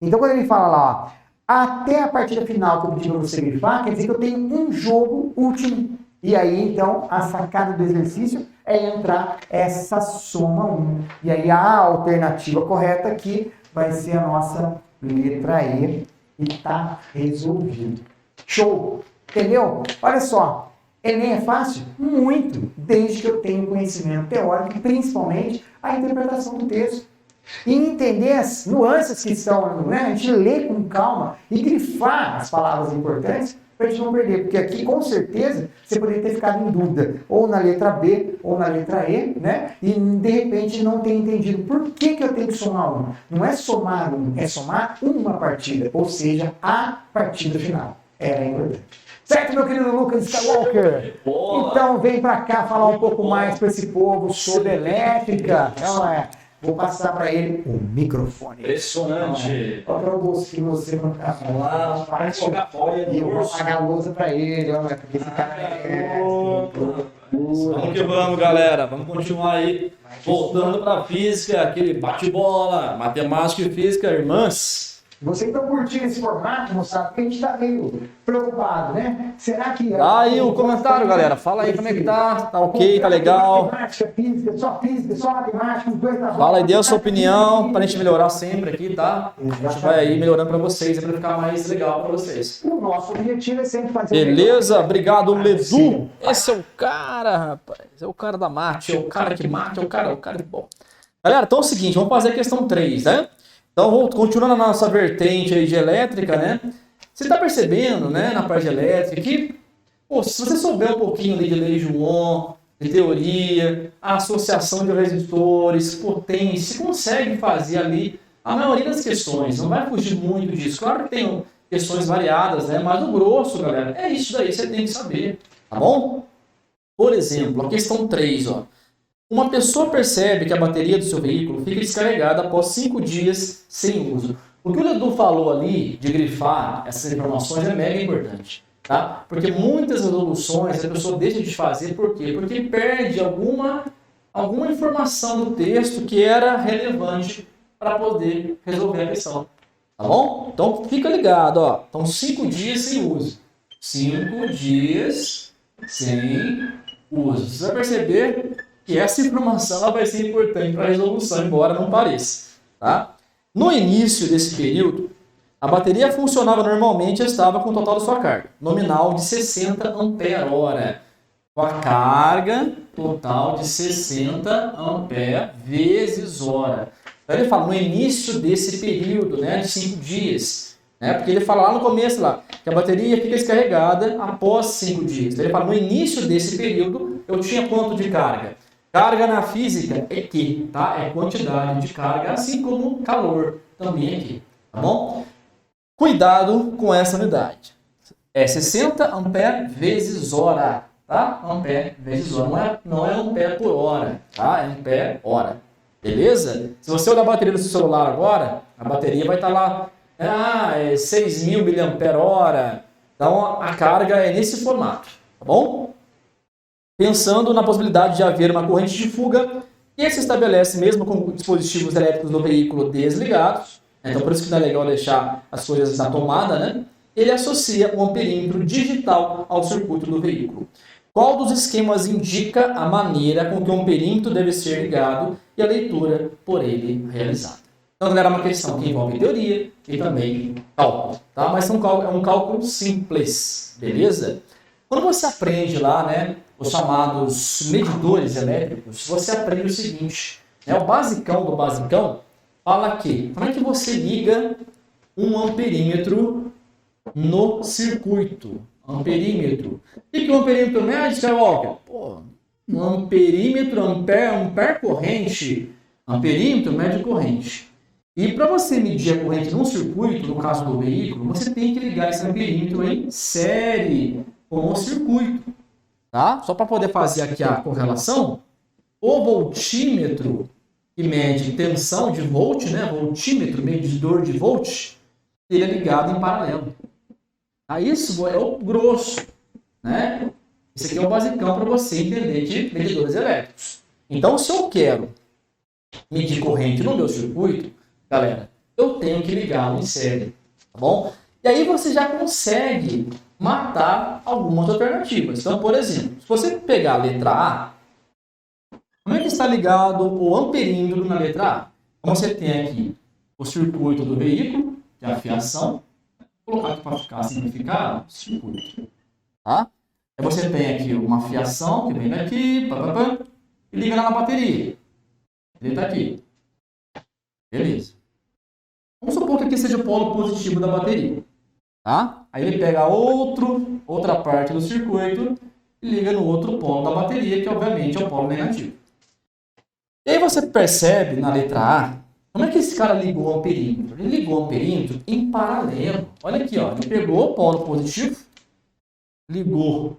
Então, quando ele fala lá, ó, até a partida final que eu pedi para você grifar, quer dizer que eu tenho um jogo último. E aí, então, a sacada do exercício é entrar essa soma 1. E aí, a alternativa correta aqui vai ser a nossa letra E. E tá resolvido. Show! Entendeu? Olha só. Enem é fácil? Muito. Desde que eu tenha conhecimento teórico e, principalmente, a interpretação do texto. E entender as nuances que estão, né? A gente lê com calma e grifar as palavras importantes para a gente não perder. Porque aqui, com certeza, você poderia ter ficado em dúvida, ou na letra B, ou na letra E, né? E, de repente, não ter entendido por que eu tenho que somar um. Não é somar um, é somar uma partida, ou seja, a partida final. Era importante. Certo, meu querido Lucas Skywalker? Então, vem para cá falar um pouco mais para esse povo sobre elétrica. Não é? Vou passar para ele o microfone. Impressionante. Olha o bolso que você não está Vamos lá, vai jogar apoia e eu no vou bolso. pagar a lousa para ele, olha, porque esse cara é... Vamos que vamos, galera. Vamos continuar aí. Voltando para física, aquele bate-bola, matemática e física, irmãs. Vocês estão curtindo esse formato, moçada? Porque a gente está meio preocupado, né? Será que... Dá aí o comentário, galera. Fala aí como é que tá. Tá ok, tá legal. Matemática, física, só matemática, os dois tá bom. Fala aí, dê a sua opinião pra gente melhorar sempre aqui, tá? A gente vai aí melhorando pra vocês, pra ficar mais legal pra vocês. O nosso objetivo é sempre fazer... Beleza? Obrigado, Ledu. Esse é o cara, rapaz. É o cara da mate, é o cara que mate, é o cara de bom. Galera, então é o seguinte, vamos fazer a questão 3, né? Então, continuando a nossa vertente aí de elétrica, né? Você está percebendo, né, na parte de elétrica, que pô, se você souber um pouquinho ali de lei de Ohm, de teoria, a associação de resistores, potência, você consegue fazer ali a maioria das questões. Não vai fugir muito disso. Claro que tem questões variadas, né? Mas no grosso, galera, é isso daí que você tem que saber, tá bom? Por exemplo, a questão 3, ó. Uma pessoa percebe que a bateria do seu veículo fica descarregada após 5 dias sem uso. O que o Ledu falou ali de grifar essas informações é mega importante, tá? Porque muitas resoluções a pessoa deixa de fazer, por quê? Porque perde alguma informação do texto que era relevante para poder resolver a questão, tá bom? Então fica ligado, ó. Então 5 dias sem uso. 5 dias sem uso. Você vai perceber que essa informação ela vai ser importante para a resolução, embora não pareça, tá? No início desse período, a bateria funcionava normalmente e estava com o total da sua carga, nominal de 60 ampere-hora, com a carga total de 60 ampere vezes hora. Então ele fala no início desse período, né, de 5 dias, né, porque ele fala lá no começo lá, que a bateria fica descarregada após 5 dias. Então ele fala no início desse período eu tinha quanto de carga? Carga na física é Q, tá? É quantidade de carga, assim como calor também é Q, tá bom? Cuidado com essa unidade. É 60 ampere vezes hora, tá? Ampere vezes hora. Não é ampere por hora, tá? É ampere hora. Beleza? Se você olhar a bateria do seu celular agora, a bateria vai estar lá, é 6.000 mAh. Então a carga é nesse formato, tá bom? Pensando na possibilidade de haver uma corrente de fuga, que se estabelece mesmo com dispositivos elétricos do veículo desligados, então por isso que não é legal deixar as coisas na tomada, né? Ele associa um amperímetro digital ao circuito do veículo. Qual dos esquemas indica a maneira com que o amperímetro deve ser ligado e a leitura por ele realizada? Então, galera, é uma questão que envolve teoria e também cálculo, tá? Mas é um cálculo simples, beleza? Quando você aprende lá, né, os chamados medidores elétricos, você aprende o seguinte, né, o basicão do basicão fala que, como é que você liga um amperímetro no circuito? Amperímetro. O que é um amperímetro médio, Skywalker? Pô, um amperímetro, ampere corrente, amperímetro médio corrente. E para você medir a corrente num circuito, no caso do veículo, você tem que ligar esse amperímetro em série com o circuito. Tá? Só para poder fazer aqui a correlação, o voltímetro, que mede tensão de volt, né? Voltímetro, medidor de volt, ele é ligado em paralelo. Isso é o grosso, né? Esse aqui é o basicão para você entender de medidores elétricos. Então, se eu quero medir corrente no meu circuito, galera, eu tenho que ligá-lo em série, tá bom? E aí você já consegue matar algumas alternativas. Então, por exemplo, se você pegar a letra A, como é que está ligado o amperímetro na letra A? Então, você tem aqui o circuito do veículo, que é a fiação. Vou colocar aqui para ficar simplificado, circuito. Tá? Aí você tem aqui uma fiação que vem daqui, e liga na bateria. Ele está aqui. Beleza. Vamos supor que aqui seja o polo positivo da bateria. Tá? Aí ele pega outra parte do circuito e liga no outro polo da bateria, que obviamente é o polo negativo. E aí você percebe na letra A, como é que esse cara ligou o amperímetro? Ele ligou o amperímetro em paralelo. Olha aqui, ó, ele pegou o polo positivo, ligou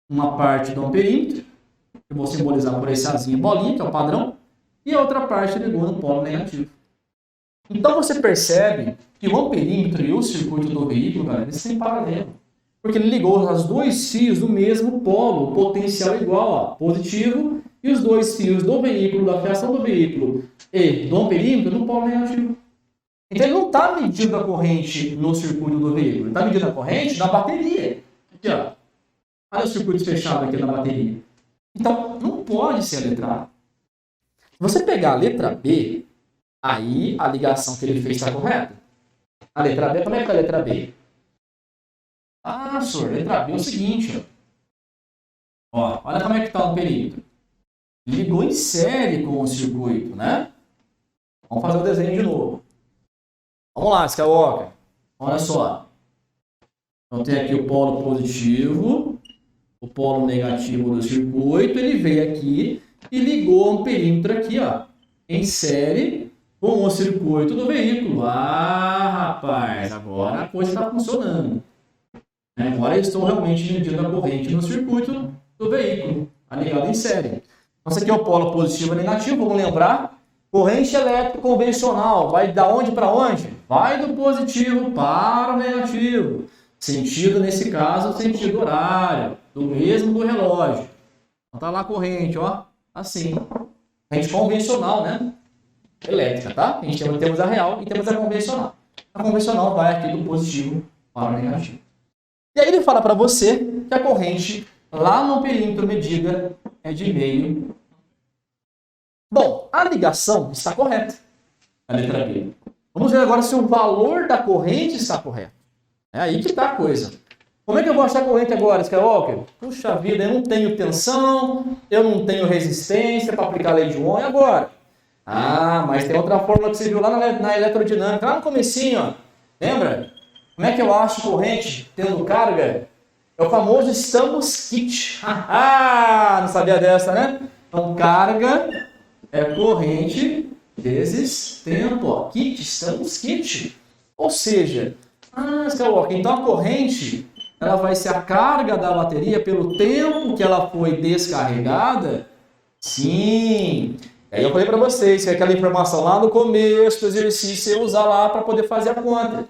uma parte do amperímetro, que eu vou simbolizar por esse azinho bolinha, que é o padrão, e a outra parte ligou no polo negativo. Então você percebe que o amperímetro e o circuito do veículo, galera, eles têm paralelo. Porque ele ligou os dois fios do mesmo polo, potencial igual, ó, positivo, e os dois fios do veículo, da fiação do veículo e do amperímetro no polo negativo. Então ele não está medindo a corrente no circuito do veículo, ele está medindo a corrente na bateria. Aqui, ó. Olha o circuito fechado aqui na bateria. Então não pode ser a letra A. Se você pegar a letra B, aí a ligação que ele fez está correta. A letra B, como é que é a letra B? Ah, senhor, a letra B é o seguinte, ó. Olha como é que está o perímetro. Ligou em série com o circuito, né? Vamos fazer o desenho de novo. Vamos lá, Skywalker. Olha só. Eu tenho aqui o polo positivo, o polo negativo do circuito. Ele veio aqui e ligou um perímetro aqui, ó, em série com o circuito do veículo. Ah, rapaz, agora a coisa está funcionando. Agora eu estou realmente medindo a corrente no circuito do veículo, ligado em série. Então, esse aqui é o polo positivo e negativo, vamos lembrar. Corrente elétrica convencional, vai da onde para onde? Vai do positivo para o negativo. Sentido, nesse caso, sentido horário, do mesmo do relógio. Então tá lá a corrente, ó, assim. Corrente convencional, né? Elétrica, tá? A gente temos a real e temos a convencional. A convencional vai aqui do positivo para o negativo. E aí ele fala para você que a corrente lá no perímetro medida é de meio. Bom, a ligação está correta. A letra B. Vamos ver agora se o valor da corrente está correto. É aí que está a coisa. Como é que eu vou achar a corrente agora, Skywalker? Puxa vida, eu não tenho tensão, eu não tenho resistência para aplicar a lei de Ohm, e agora? Ah, mas tem outra fórmula que você viu lá na eletrodinâmica, lá no comecinho, ó. Lembra? Como é que eu acho corrente tendo carga? É o famoso estamos kit. Ah, não sabia dessa, né? Então, carga é corrente vezes tempo. Ó. Kit, estamos kit. Ou seja, então a corrente ela vai ser a carga da bateria pelo tempo que ela foi descarregada? Sim. Aí eu falei para vocês que aquela informação lá no começo do exercício você usar lá para poder fazer a conta.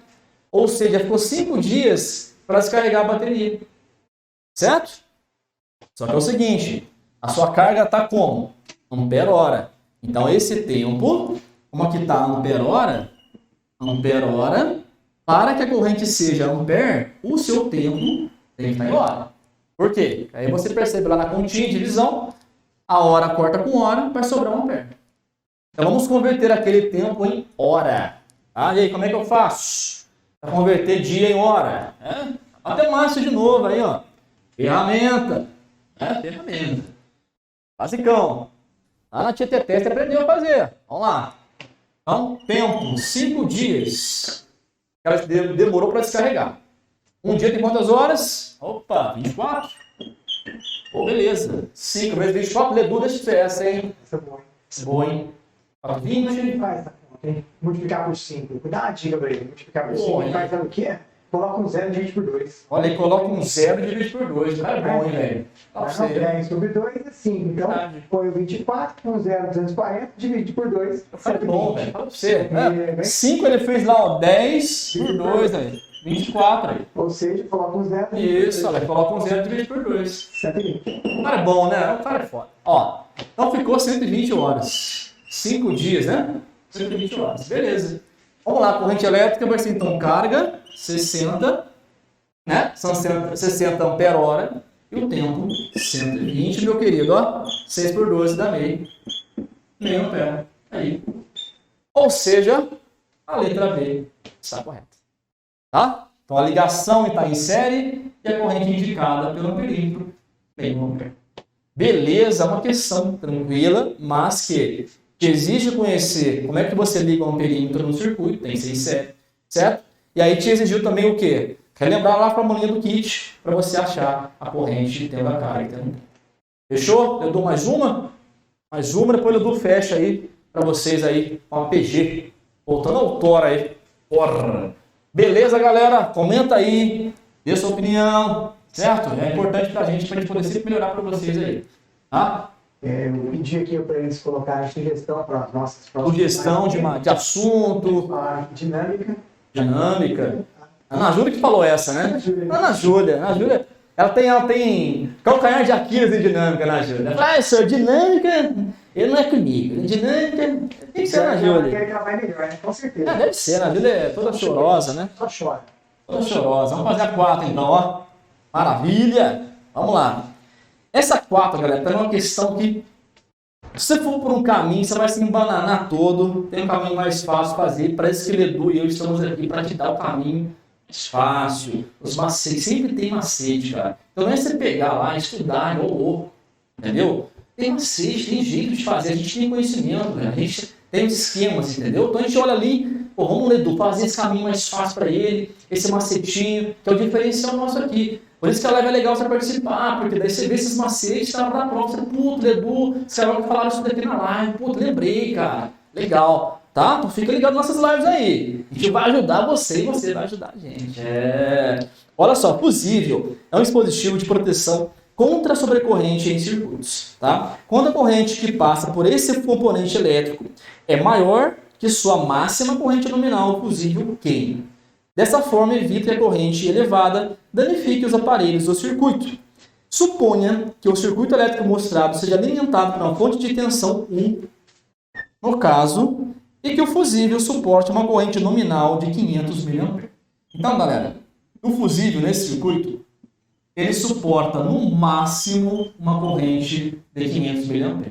Ou seja, ficou 5 dias para descarregar a bateria. Certo? Só que é o seguinte, a sua carga está como? Ampere-hora. Então esse tempo, como aqui está ampere-hora, para que a corrente seja ampere, o seu tempo tem que estar em hora. Por quê? Aí você percebe lá na continha de divisão, a hora corta com hora, vai sobrar um ampere. Então vamos converter aquele tempo em hora. Ah, e aí, como é que eu faço? Para converter dia em hora. Matemática de novo aí, ó. Ferramenta. Ferramenta. Basicão. Lá na TTT você aprendeu a fazer. Vamos lá. Então, tempo, 5 dias. Ela demorou para descarregar. Um dia tem quantas horas? Opa, 24. Oh, beleza. 5 vezes 24, Ledu, deixa eu ver essa, hein? Essa é boa. Boa, hein? 20. Como ele faz essa conta, hein? Multiplicar por 5. Dá uma dica pra ele. Multiplicar por 5. Boa, Ele faz o quê? Coloca um 0 e divide por 2. Olha aí, coloca um 0 e divide por 2. Cara, é bom, hein, velho? Fala pra você. 10 sobre 2 é 5. Então, põe o 24, com 0, 240, divide por 2. Cara, é bom, velho. Fala pra você. 5 ele fez lá, ó, 10 por 2, velho. 24 aí. Ou seja, coloca um zero. Isso, olha, coloca um 0 dividido por 2. 120. O cara é bom, né? O cara é foda. Ó, então ficou 120 horas. 5 dias, né? 120 horas. Beleza. Vamos lá, a corrente elétrica vai ser então carga, 60, né? São 60 ampere-hora. E o tempo, 120, meu querido, ó. 6 por 12 dá meio ampere. Aí. Ou seja, a letra B está correta. Tá? Então a ligação está em série e a corrente indicada pelo perímetro, meio ampere. Beleza, uma questão tranquila, mas que te exige conhecer como é que você liga um perímetro no circuito, tem que ser em série, certo? E aí te exigiu também o quê? Relembrar lá a formulinha do kit para você achar a corrente tendo a carga. Fechou? Eu dou mais uma? Mais uma, depois eu dou fecha aí para vocês aí com a PG. Voltando ao Thor aí. Porra. Beleza, galera? Comenta aí, dê sua opinião, certo? É importante pra gente poder sempre melhorar para vocês aí. Tá? Eu pedi aqui para eles colocarem sugestão para as nossas próximas. Sugestão de assunto. A dinâmica. Dinâmica. A Ana Júlia que falou essa, né? Ana Júlia, ela tem calcanhar de Aquiles em dinâmica, Ana Júlia. Ela fala, senhor, dinâmica, ele não é comigo. Dinâmica, tem que ser Ana Júlia. Ela vai melhor, né? Com certeza. Deve ser, Ana Júlia é toda chorosa, né? Só chora. Toda chorosa. Vamos fazer a 4 então, ó. Maravilha. Vamos lá. Essa 4, galera, tem uma questão que, se você for por um caminho, você vai se embananar todo. Tem um caminho mais fácil de fazer. Parece que Edu e eu estamos aqui para te dar o caminho mais fácil. Os macetes, sempre tem macete, cara. Então não é você pegar lá, estudar, igual louco. Entendeu? Tem macete, tem jeito de fazer. A gente tem conhecimento, né? A gente tem os esquemas, entendeu? Então a gente olha ali, pô, vamos, Edu, fazer esse caminho mais fácil para ele, esse macetinho, que é o diferencial nosso aqui. Por isso que a live é legal você participar, porque daí você vê esses macetes na hora da prova, você, puto, Edu, você vai falar isso daqui na live, puto, lembrei, cara, legal, tá? Então fica ligado nas nossas lives aí, a gente vai ajudar você e você vai ajudar a gente. Olha só, fusível é um dispositivo de proteção contra a sobrecorrente em circuitos, tá? Quando a corrente que passa por esse componente elétrico é maior que sua máxima corrente nominal, o fusível queima. Dessa forma, evita que a corrente elevada danifique os aparelhos do circuito. Suponha que o circuito elétrico mostrado seja alimentado por uma fonte de tensão 1, no caso, e que o fusível suporte uma corrente nominal de 500 mA. Então, galera, o fusível nesse circuito, ele suporta no máximo uma corrente de 500 mA. O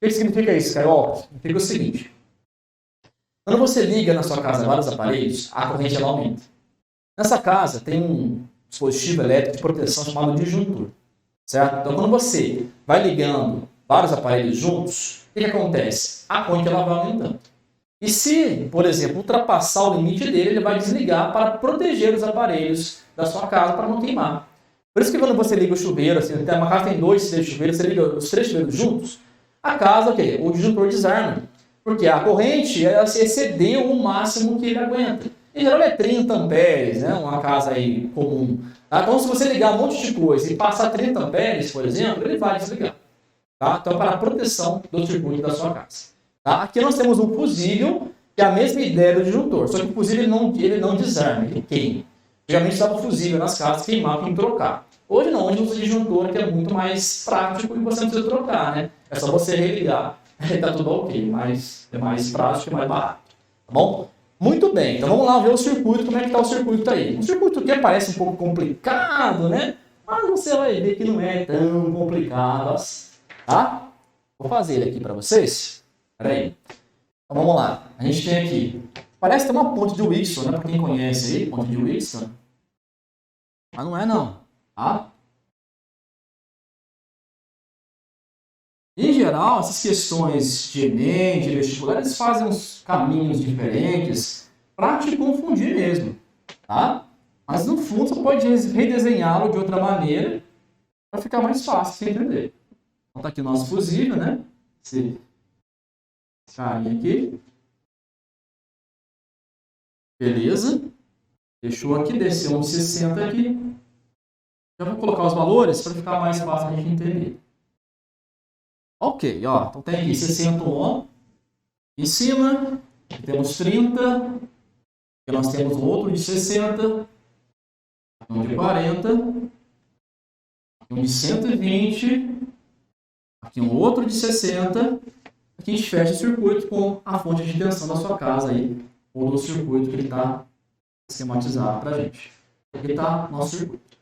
que significa isso, Carol? Significa o seguinte. Quando você liga na sua casa vários aparelhos, a corrente ela aumenta. Nessa casa tem um dispositivo elétrico de proteção chamado disjuntor, certo? Então quando você vai ligando vários aparelhos juntos, o que acontece? A corrente ela vai aumentando. E se, por exemplo, ultrapassar o limite dele, ele vai desligar para proteger os aparelhos da sua casa para não queimar. Por isso que quando você liga o chuveiro, assim, uma casa tem 2 chuveiros, você liga os 3 chuveiros juntos, a casa, o disjuntor desarma. Porque a corrente ela excedeu o máximo que ele aguenta. Em geral é 30 amperes, né? Uma casa aí comum. Tá? Então se você ligar um monte de coisa e passar 30 amperes, por exemplo, ele vai desligar. Tá? Então para a proteção do circuito da sua casa. Tá? Aqui nós temos um fusível, que é a mesma ideia do disjuntor, só que o fusível ele não desarma, ele queima. Geralmente estava fusível nas casas, queimar para trocar. Hoje não, hoje usa disjuntor, que é muito mais prático e você não precisa trocar, né? É só você religar. Tá tudo ok, mas é mais prático e mais barato, tá bom? Muito bem, então vamos lá ver o circuito, como é que tá o circuito aí. Um circuito que parece um pouco complicado, né? Mas você vai ver que não é tão complicado assim, tá? Vou fazer ele aqui para vocês. Pera aí. Então vamos lá, a gente tem aqui, parece ter uma ponte de Wilson, né? Para quem conhece aí, ponte de Wilson. Mas não é não, tá? Em geral, essas questões de Enem, de vestibular, eles fazem uns caminhos diferentes para te confundir mesmo, tá? Mas no fundo você pode redesenhá-lo de outra maneira para ficar mais fácil de entender. Então tá aqui o nosso fusível, né? Esse carinha aqui. Beleza. Fechou aqui, desceu uns 60 aqui. Já vou colocar os valores para ficar mais fácil a gente entender. Ok, ó, então tem aqui 60 ohm em cima, aqui temos 30, aqui nós temos um outro de 60, um de 40, um de 120, aqui um outro de 60, aqui a gente fecha o circuito com a fonte de tensão da sua casa aí, ou do circuito que ele está esquematizado para a gente. Aqui está nosso circuito.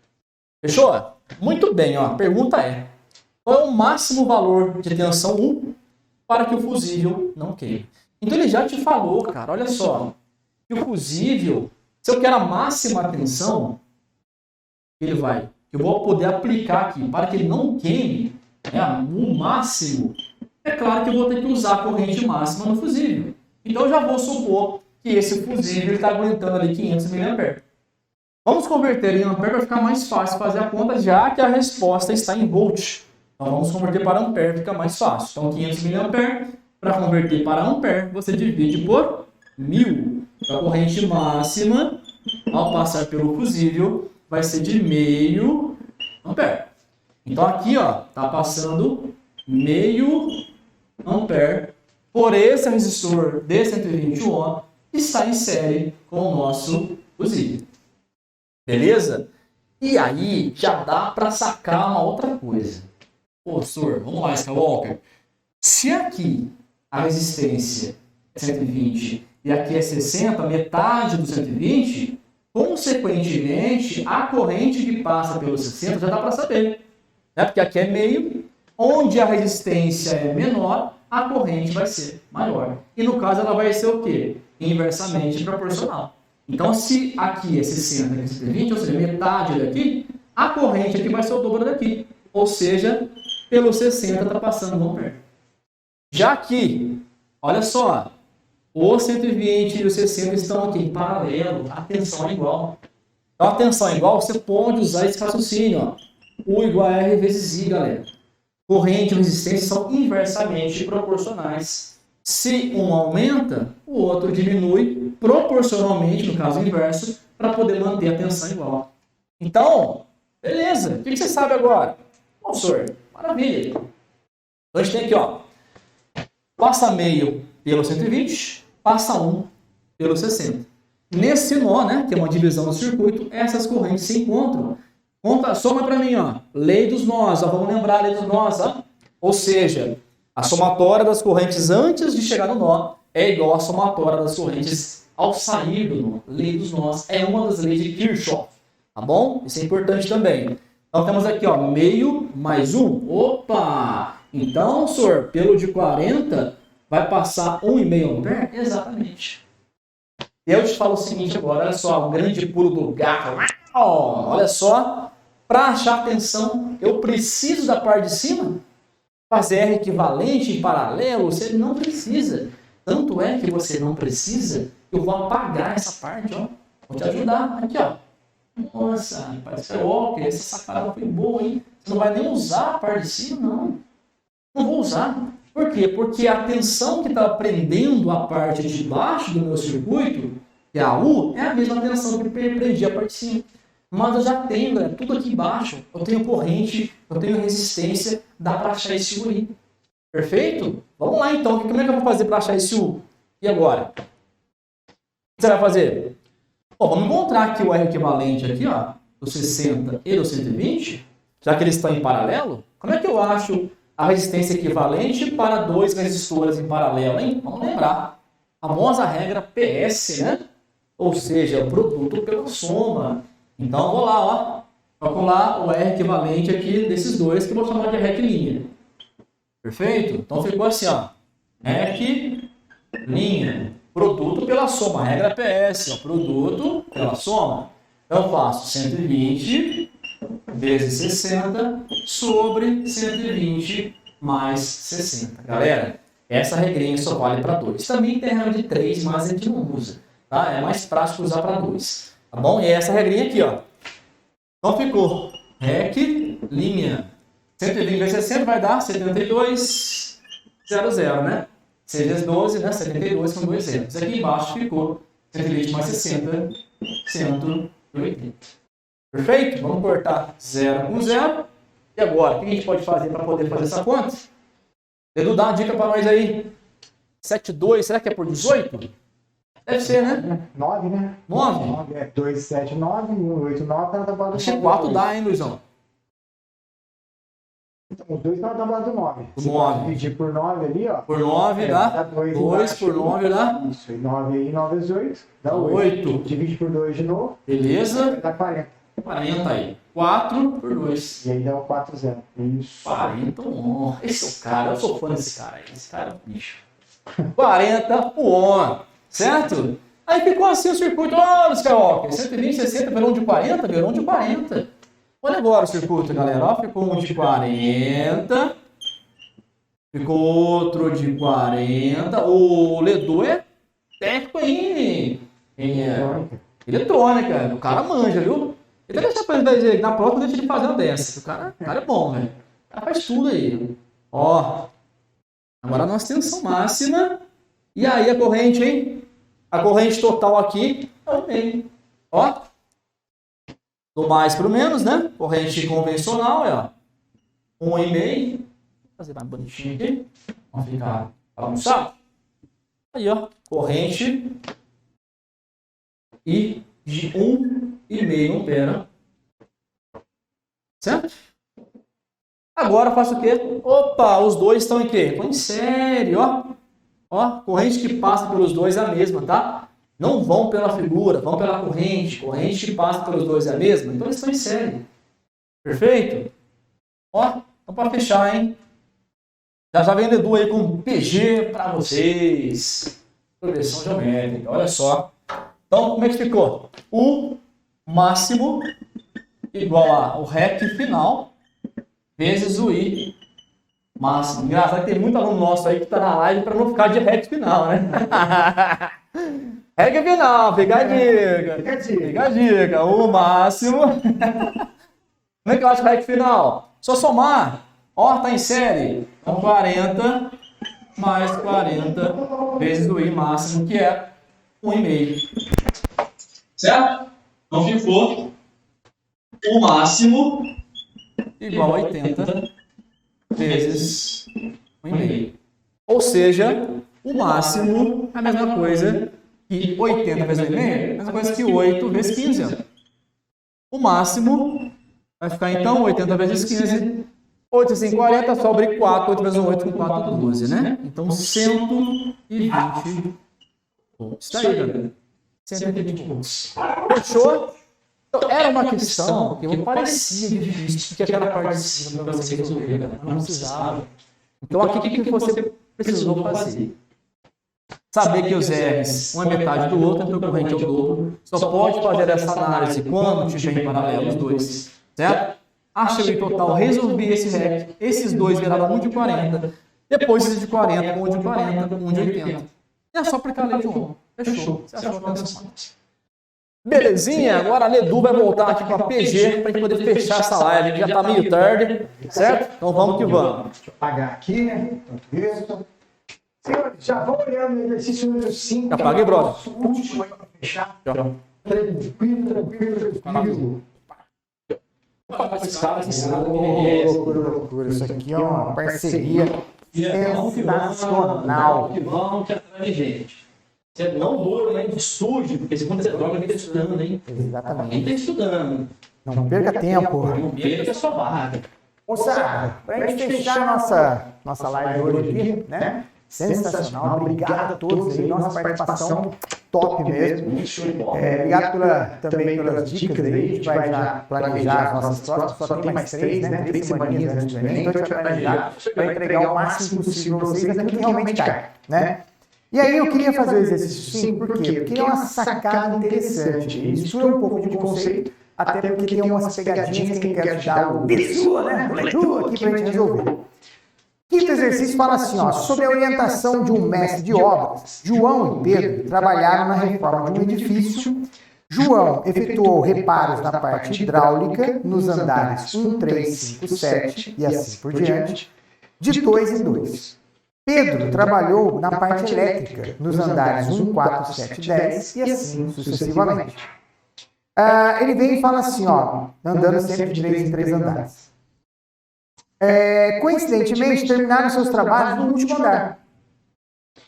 Fechou? Muito bem, ó. A pergunta é: qual é o máximo valor de tensão 1 para que o fusível não queime? Então ele já te falou, cara, olha só, que o fusível, se eu quero a máxima tensão, eu vou poder aplicar aqui para que ele não queime, o máximo, é claro que eu vou ter que usar a corrente máxima no fusível. Então eu já vou supor que esse fusível está aguentando ali 500 mA. Vamos converter em ampere para ficar mais fácil fazer a conta, já que a resposta está em volt. Então vamos converter para ampere, fica mais fácil. Então 500 mA, para converter para ampere, você divide por 1000. Então, a corrente máxima, ao passar pelo fusível, vai ser de meio ampere. Então aqui, ó, está passando meio ampere por esse resistor de 120 ohm que está em série com o nosso fusível. Beleza? E aí já dá para sacar uma outra coisa. Pô, senhor, vamos lá, Skywalker. Se aqui a resistência é 120 e aqui é 60, metade do 120, consequentemente, a corrente que passa pelo 60 já dá para saber. Né? Porque aqui é meio, onde a resistência é menor, a corrente vai ser maior. E no caso ela vai ser o quê? Inversamente proporcional. Então, se aqui é 60 e aqui é 120, ou seja, metade daqui, a corrente aqui vai ser o dobro daqui. Ou seja, pelo 60 está passando 1 ampere. Já aqui, olha só, o 120 e o 60 estão aqui em paralelo, a tensão é igual. Então, a tensão é igual, você pode usar esse raciocínio, ó. U igual a R vezes I, galera. Corrente e resistência são inversamente proporcionais. Se um aumenta, o outro diminui proporcionalmente, no caso inverso, para poder manter a tensão igual. Então, beleza. O que você sabe agora? Bom, senhor, maravilha. Então, a gente tem aqui, ó, passa meio pelo 120, passa 1 pelo 60. Nesse nó, né, que é uma divisão do circuito, essas correntes se encontram. Soma para mim, ó, lei dos nós, ó, vamos lembrar a lei dos nós, ó. Ou seja, a somatória das correntes antes de chegar no nó é igual à somatória das correntes ao sair do nó. Lei dos nós é uma das leis de Kirchhoff, tá bom? Isso é importante também. Então temos aqui, ó, meio mais 1. Opa! Então, senhor, pelo de 40 vai passar 1,5 ampere? Exatamente. E eu te falo o seguinte agora, olha só, um grande pulo do gato. Olha só, para achar a tensão, eu preciso da parte de cima? Fazer R equivalente em paralelo? Você não precisa. Tanto é que você não precisa, eu vou apagar essa parte, ó. Vou te ajudar. Aqui, ó. Nossa, parece que essa sacada foi boa, hein? Você não vai nem usar a parte de cima, não. Não vou usar. Por quê? Porque a tensão que está prendendo a parte de baixo do meu circuito, que é a U, é a mesma tensão que prendia a parte de cima. Mas eu já tenho, galera, tudo aqui embaixo. Eu tenho corrente, eu tenho resistência, dá para achar esse U aí. Perfeito? Vamos lá então. Como é que eu vou fazer para achar esse U? E agora? O que você vai fazer? Bom, vamos encontrar aqui o R equivalente aqui, ó, do 60 e do 120, já que eles estão em paralelo. Como é que eu acho a resistência equivalente para dois resistores em paralelo, hein? Vamos lembrar. A famosa regra PS, né? Ou seja, o produto pela soma. Então, vou lá, ó. Calcular o R equivalente aqui desses dois, que eu vou chamar de REC'. Perfeito? Então, ficou assim, ó. REC', produto pela soma. Regra PS, ó. Produto pela soma. Então, eu faço 120 vezes 60 sobre 120 mais 60. Galera, essa regrinha só vale para 2. Também tem regra de 3, mas a gente não usa. Tá? É mais prático usar para 2. Tá bom? E essa regrinha aqui, ó. Então ficou REC', 120 vezes 60 vai dar 72,00, né? 6 vezes 12, né? 72 com 2 zeros. Aqui embaixo ficou 120 mais 60, 180. Perfeito? Vamos cortar 0 com 0. E agora, o que a gente pode fazer para poder fazer essa conta? Edu, dá uma dica para nós aí. 7,2, será que é por 18? Deve ser, né? 9, né? 9? 9 é 279, 189 tá na tabela do 9. Acho que 4 dá, hein, Luizão? Então, os dois estão na tabela do 9. Do Se 9. dividir por 9 ali, ó. Por 9 dá 2 por 9 dá? Isso, e 9 aí, 9 vezes 8. Dá 8. 8. Divide por 2 de novo. Beleza? Dá 40. 40 aí. 4 por 2. E aí dá o 4 0. Isso. 40 on. Esse é o cara, eu sou fã desse cara aí. Esse cara é um bicho. 40 on. Certo? Aí ficou assim o circuito. Olha, Skywalker. 120, 60, virou um de 40, virou um de 40. Olha agora o circuito, galera. Ó, ficou um de 40. Ficou outro de 40. O Ledu é técnico aí em eletrônica. O cara manja, viu? Ele vai deixar pra ele, na próxima deixa ele fazer uma dessa. O cara é bom, velho. O cara faz tudo aí. Ó. Agora a nossa tensão máxima. E aí a corrente, hein? A corrente total aqui é o meio. Ó. Do mais pro menos, né? Corrente convencional, ó. 1,5. Vou fazer mais bonitinho aqui. Vamos ficar bagunçado. Aí, ó. Corrente. E de 1,5 ampere. Certo? Agora eu faço o quê? Opa, os dois estão em quê? Estão em série, ó. Ó, corrente que passa pelos dois é a mesma, tá? Não vão pela figura, vão pela corrente. Corrente que passa pelos dois é a mesma, então eles estão em série. Perfeito? Ó, então para fechar, hein? Já vem o Edu aí com PG para vocês. Progressão geométrica, olha só. Então, como é que ficou? O máximo igual ao REC final vezes o I máximo. Engraçado que tem muito aluno nosso aí que está na live para não ficar de REC final, né? REC final, fica a dica. Fica a dica. O máximo. Como é que eu acho o REC final? Só somar. Ó, tá em série. Então 40 mais 40 vezes o I máximo, que é 1,5. Certo? Então ficou o máximo igual a 80 vezes 1,5. Ou seja, o máximo é a mesma coisa que 80 vezes 1,5, é a mesma coisa que 8 vezes 15. Ó. O máximo vai ficar então 80 vezes 15. 8 assim, 40, sobre 4, 8 vezes 8 com 4, 12, né? Então 120 volts. Está aí, galera. 120 volts. Fechou? Então, era uma questão que me parecia difícil, porque aquela parte de cima para você resolver, galera. Não precisava. Então aqui o que você precisou fazer? Saber que os R's, um é metade do outro, então o corrente é o dobro. Só pode fazer essa análise quando tiver em paralelo os dois. Certo? Achei o total, resolvi esse REC. Esses dois viraram um de 40. Depois esse de 40, um de 40, um de 80. E é só aplicar a lei de Ohm. Fechou. Você achou a tensão. Belezinha? Agora a Ledu vai voltar aqui com a PG para a gente poder fechar essa live, que já está meio tarde, certo? Então vamos que vamos. Deixa eu apagar aqui, né? Isso. Senhores, já vão olhando o exercício número 5. Já apaguei, brother. Último aí para fechar. Tranquilo. Loucura. Isso aqui é uma parceria sensacional. Que vão te atrás de gente. Você não doa, né? Estude, porque segundo você droga, alguém está estudando, hein? Exatamente. Alguém está estudando. Não perca tempo. Não perca a sua vaga. Moçada, para a gente fechar nossa live hoje aqui, né? Sensacional. Obrigado a todos aí. Nossa participação top mesmo. Obrigado também pelas dicas aí. A gente vai já planejar as nossas próximas. Só tem mais 3, né? 3 semaninhas antes do Enem. Então a gente vai planejar para entregar o máximo possível para vocês naquilo que realmente cai, né? E aí eu queria fazer o exercício 5, por quê? Porque é uma sacada interessante. Mistura um pouco de conceito, até porque tem umas pegadinhas que eu quero te dar o Belisua, né? O Ledu aqui para a gente resolver. Quinto exercício fala assim, ó, sobre a orientação de um mestre de obras, João e Pedro trabalharam na reforma de um edifício. João efetuou reparos na parte hidráulica, nos andares 1, 3, 5, 7 e assim por diante, de 2 em 2. Pedro trabalhou na parte elétrica, nos andares 1, 4, 7, 10 e assim sucessivamente. Ele vem e fala assim, ó, andando sempre de 3 em 3 andares. Coincidentemente, terminaram seus trabalhos no último andar.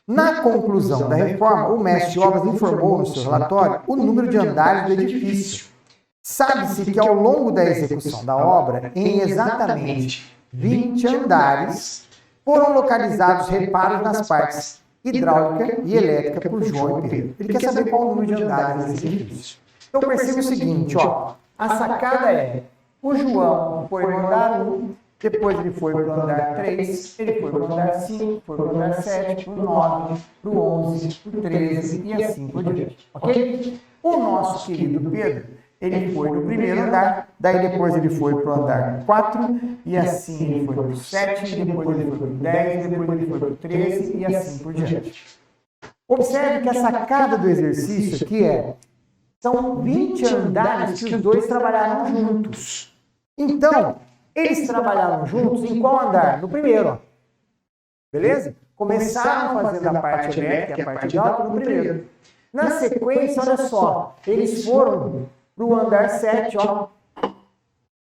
Na conclusão da reforma, o mestre de obras informou no seu relatório o número de andares do edifício. Sabe-se que ao longo da execução da obra, em exatamente 20 andares, foram localizados reparos nas partes hidráulica e elétrica por João e Pedro. Ele quer saber qual o número de andares desse edifício. Então perceba o seguinte, ó, a sacada é, o João foi no andar 1, depois ele foi para o andar 3, ele foi para o andar 5, foi para o andar 7, para o 9, para o 11, para o 13 e assim por diante, ok? O nosso querido Pedro, ele foi no primeiro andar, daí depois ele foi para o andar 4, e assim ele foi para o 7, depois ele foi para o 10, depois ele foi para o 13 e assim por diante. Observe que a sacada do exercício aqui são 20 andares que os dois trabalharam juntos. Então, eles trabalharam juntos em qual andar? No primeiro, ó. Beleza? Começaram fazendo a parte elétrica e a parte hidráulica no primeiro. Na sequência, olha só, eles foram para o andar 7, ó.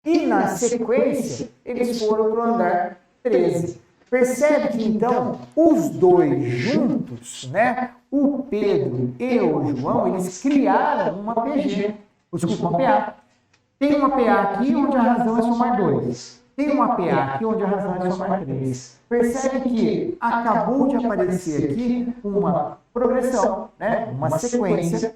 E na sequência, eles foram para o andar 13. Percebe que, então, os dois juntos, né? O Pedro e o João, eles criaram uma PG. Desculpa, uma PA. Tem uma PA aqui onde a razão é somar 2. Tem uma PA aqui onde a razão é somar 3. Percebe que acabou de aparecer aqui uma progressão, né? Uma sequência,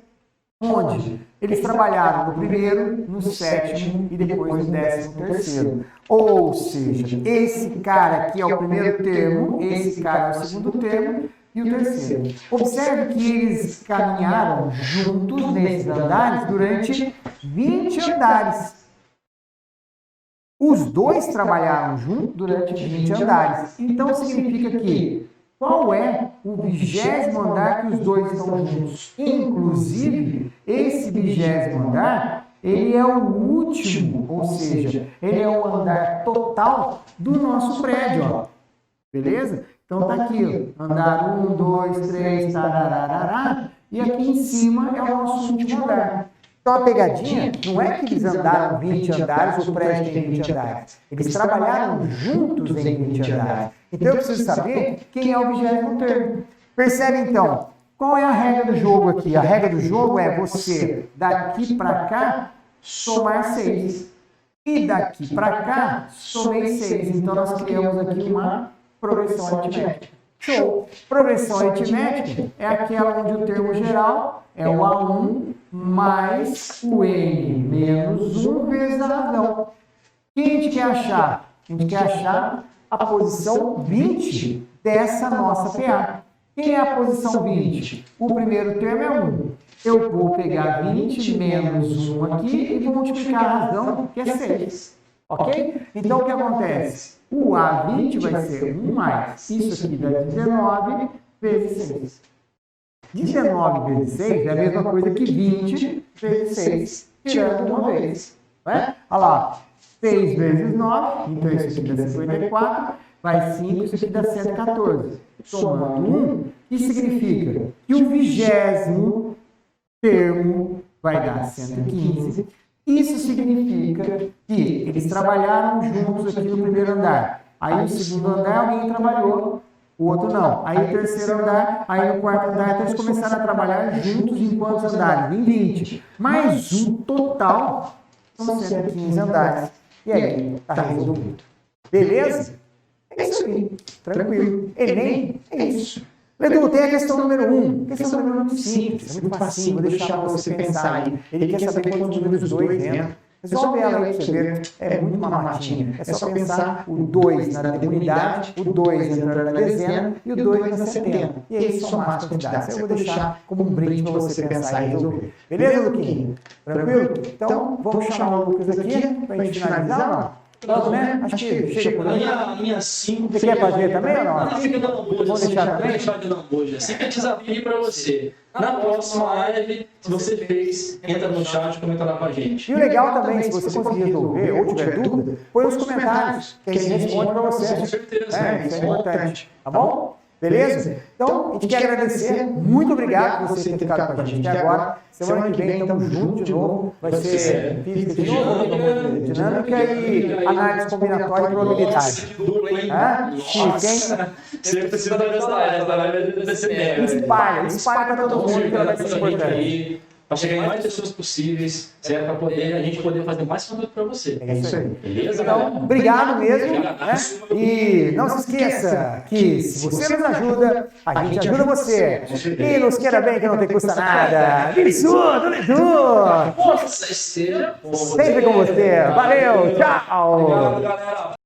onde eles trabalharam no primeiro, no sétimo e depois no 13º. Ou seja, esse cara aqui é o primeiro termo, esse cara é o segundo termo e o terceiro. Observe que eles caminharam juntos nesses andares durante 20 andares. Os dois trabalharam juntos durante 20 andares. Então significa que qual é o 20º andar que os dois estão juntos? Inclusive, esse 20º andar, ele é o último, ou seja, ele é o andar total do nosso prédio, ó. Beleza? Então tá aqui, ó, andar 1, 2, 3, tarararará, e aqui em cima é o nosso último andar. Então a pegadinha não é que eles andaram 20 andares, o prédio tem 20 andares. Eles trabalharam juntos em 20 andares. Então eu preciso saber quem é o 20º termo. Percebe então, qual é a regra do jogo aqui? A regra do jogo é você, daqui para cá, somar 6. E daqui para cá, somei 6. Então nós criamos aqui uma progressão aritmética. Show! Progressão aritmética é aquela onde o termo geral é o A1 mais o N menos 1 vezes a razão. O que a gente quer achar? A gente quer achar a posição 20 dessa nossa PA. Quem é a posição 20? O primeiro termo é 1. Eu vou pegar 20 menos 1 aqui e vou multiplicar a razão, que é 6. Ok? Então, o que acontece? O A20 vai ser 1 mais isso aqui dá 19 vezes 6. 19 vezes 6 é a mesma coisa que 20 vezes 6, tirando uma vez. Olha lá, 6 vezes 9, então isso aqui dá 54, vai 5, isso aqui dá 114. Somando 1, isso significa que o 20º termo vai dar 115. Isso significa que eles trabalharam juntos aqui no primeiro andar. Aí no segundo andar alguém trabalhou, o outro não. Aí no terceiro andar, aí no quarto andar, então eles começaram a trabalhar juntos em quantos andares? Em 20. Mas o total são 115 andares. E aí, está resolvido. Beleza? É isso aí. Tranquilo. Enem é isso. Ledu, tem a questão número 1. A questão número 1 é muito simples, é muito facinho. Vou deixar para você pensar aí. Ele quer saber quantos números 2 entram. Resolve ela aí para você ver. É muito mamatinha. É só pensar o 2 na unidade, o 2 entrando na dezena e o 2 na centena. E aí somar as quantidades. Eu vou deixar como um brinde para você pensar e resolver. Beleza, Luquinho? Tranquilo? Então, vamos chamar o Lucas aqui para a gente finalizar ou não? Pronto, né? Acho que chega por aí. A minha 5. Você quer fazer também ou não? Não, fica no lambuja. Vamos deixar também? Deixa de lambuja. Sempre desafio para você. Na próxima live, se você fez, entra no chat e comenta lá com a gente. E o legal também, se você conseguir resolver ou tiver dúvida, põe nos comentários, que a gente responde para você. Com certeza. Isso é importante. Tá bom? Beleza? Então, a gente quer agradecer. Muito obrigado por você ter ficado com a gente até agora. Semana que vem, estamos juntos de novo. Vai ser física de novo, dinâmica e análise combinatória e probabilidade. Você precisa dessa live vai ser mega. Espalha para todo mundo que ela vai ser importante. Para chegar em mais pessoas possíveis, certo? Para poder a gente poder fazer mais conteúdo para você. É isso aí. Beleza? Então, obrigado mesmo. Né? E não se esqueça que se você nos ajuda, a gente ajuda você. E nos queira bem que não tem custa nada. Virissudo, Edu! Nossa, esteja Sempre com você. Valeu, tchau! Obrigado, galera.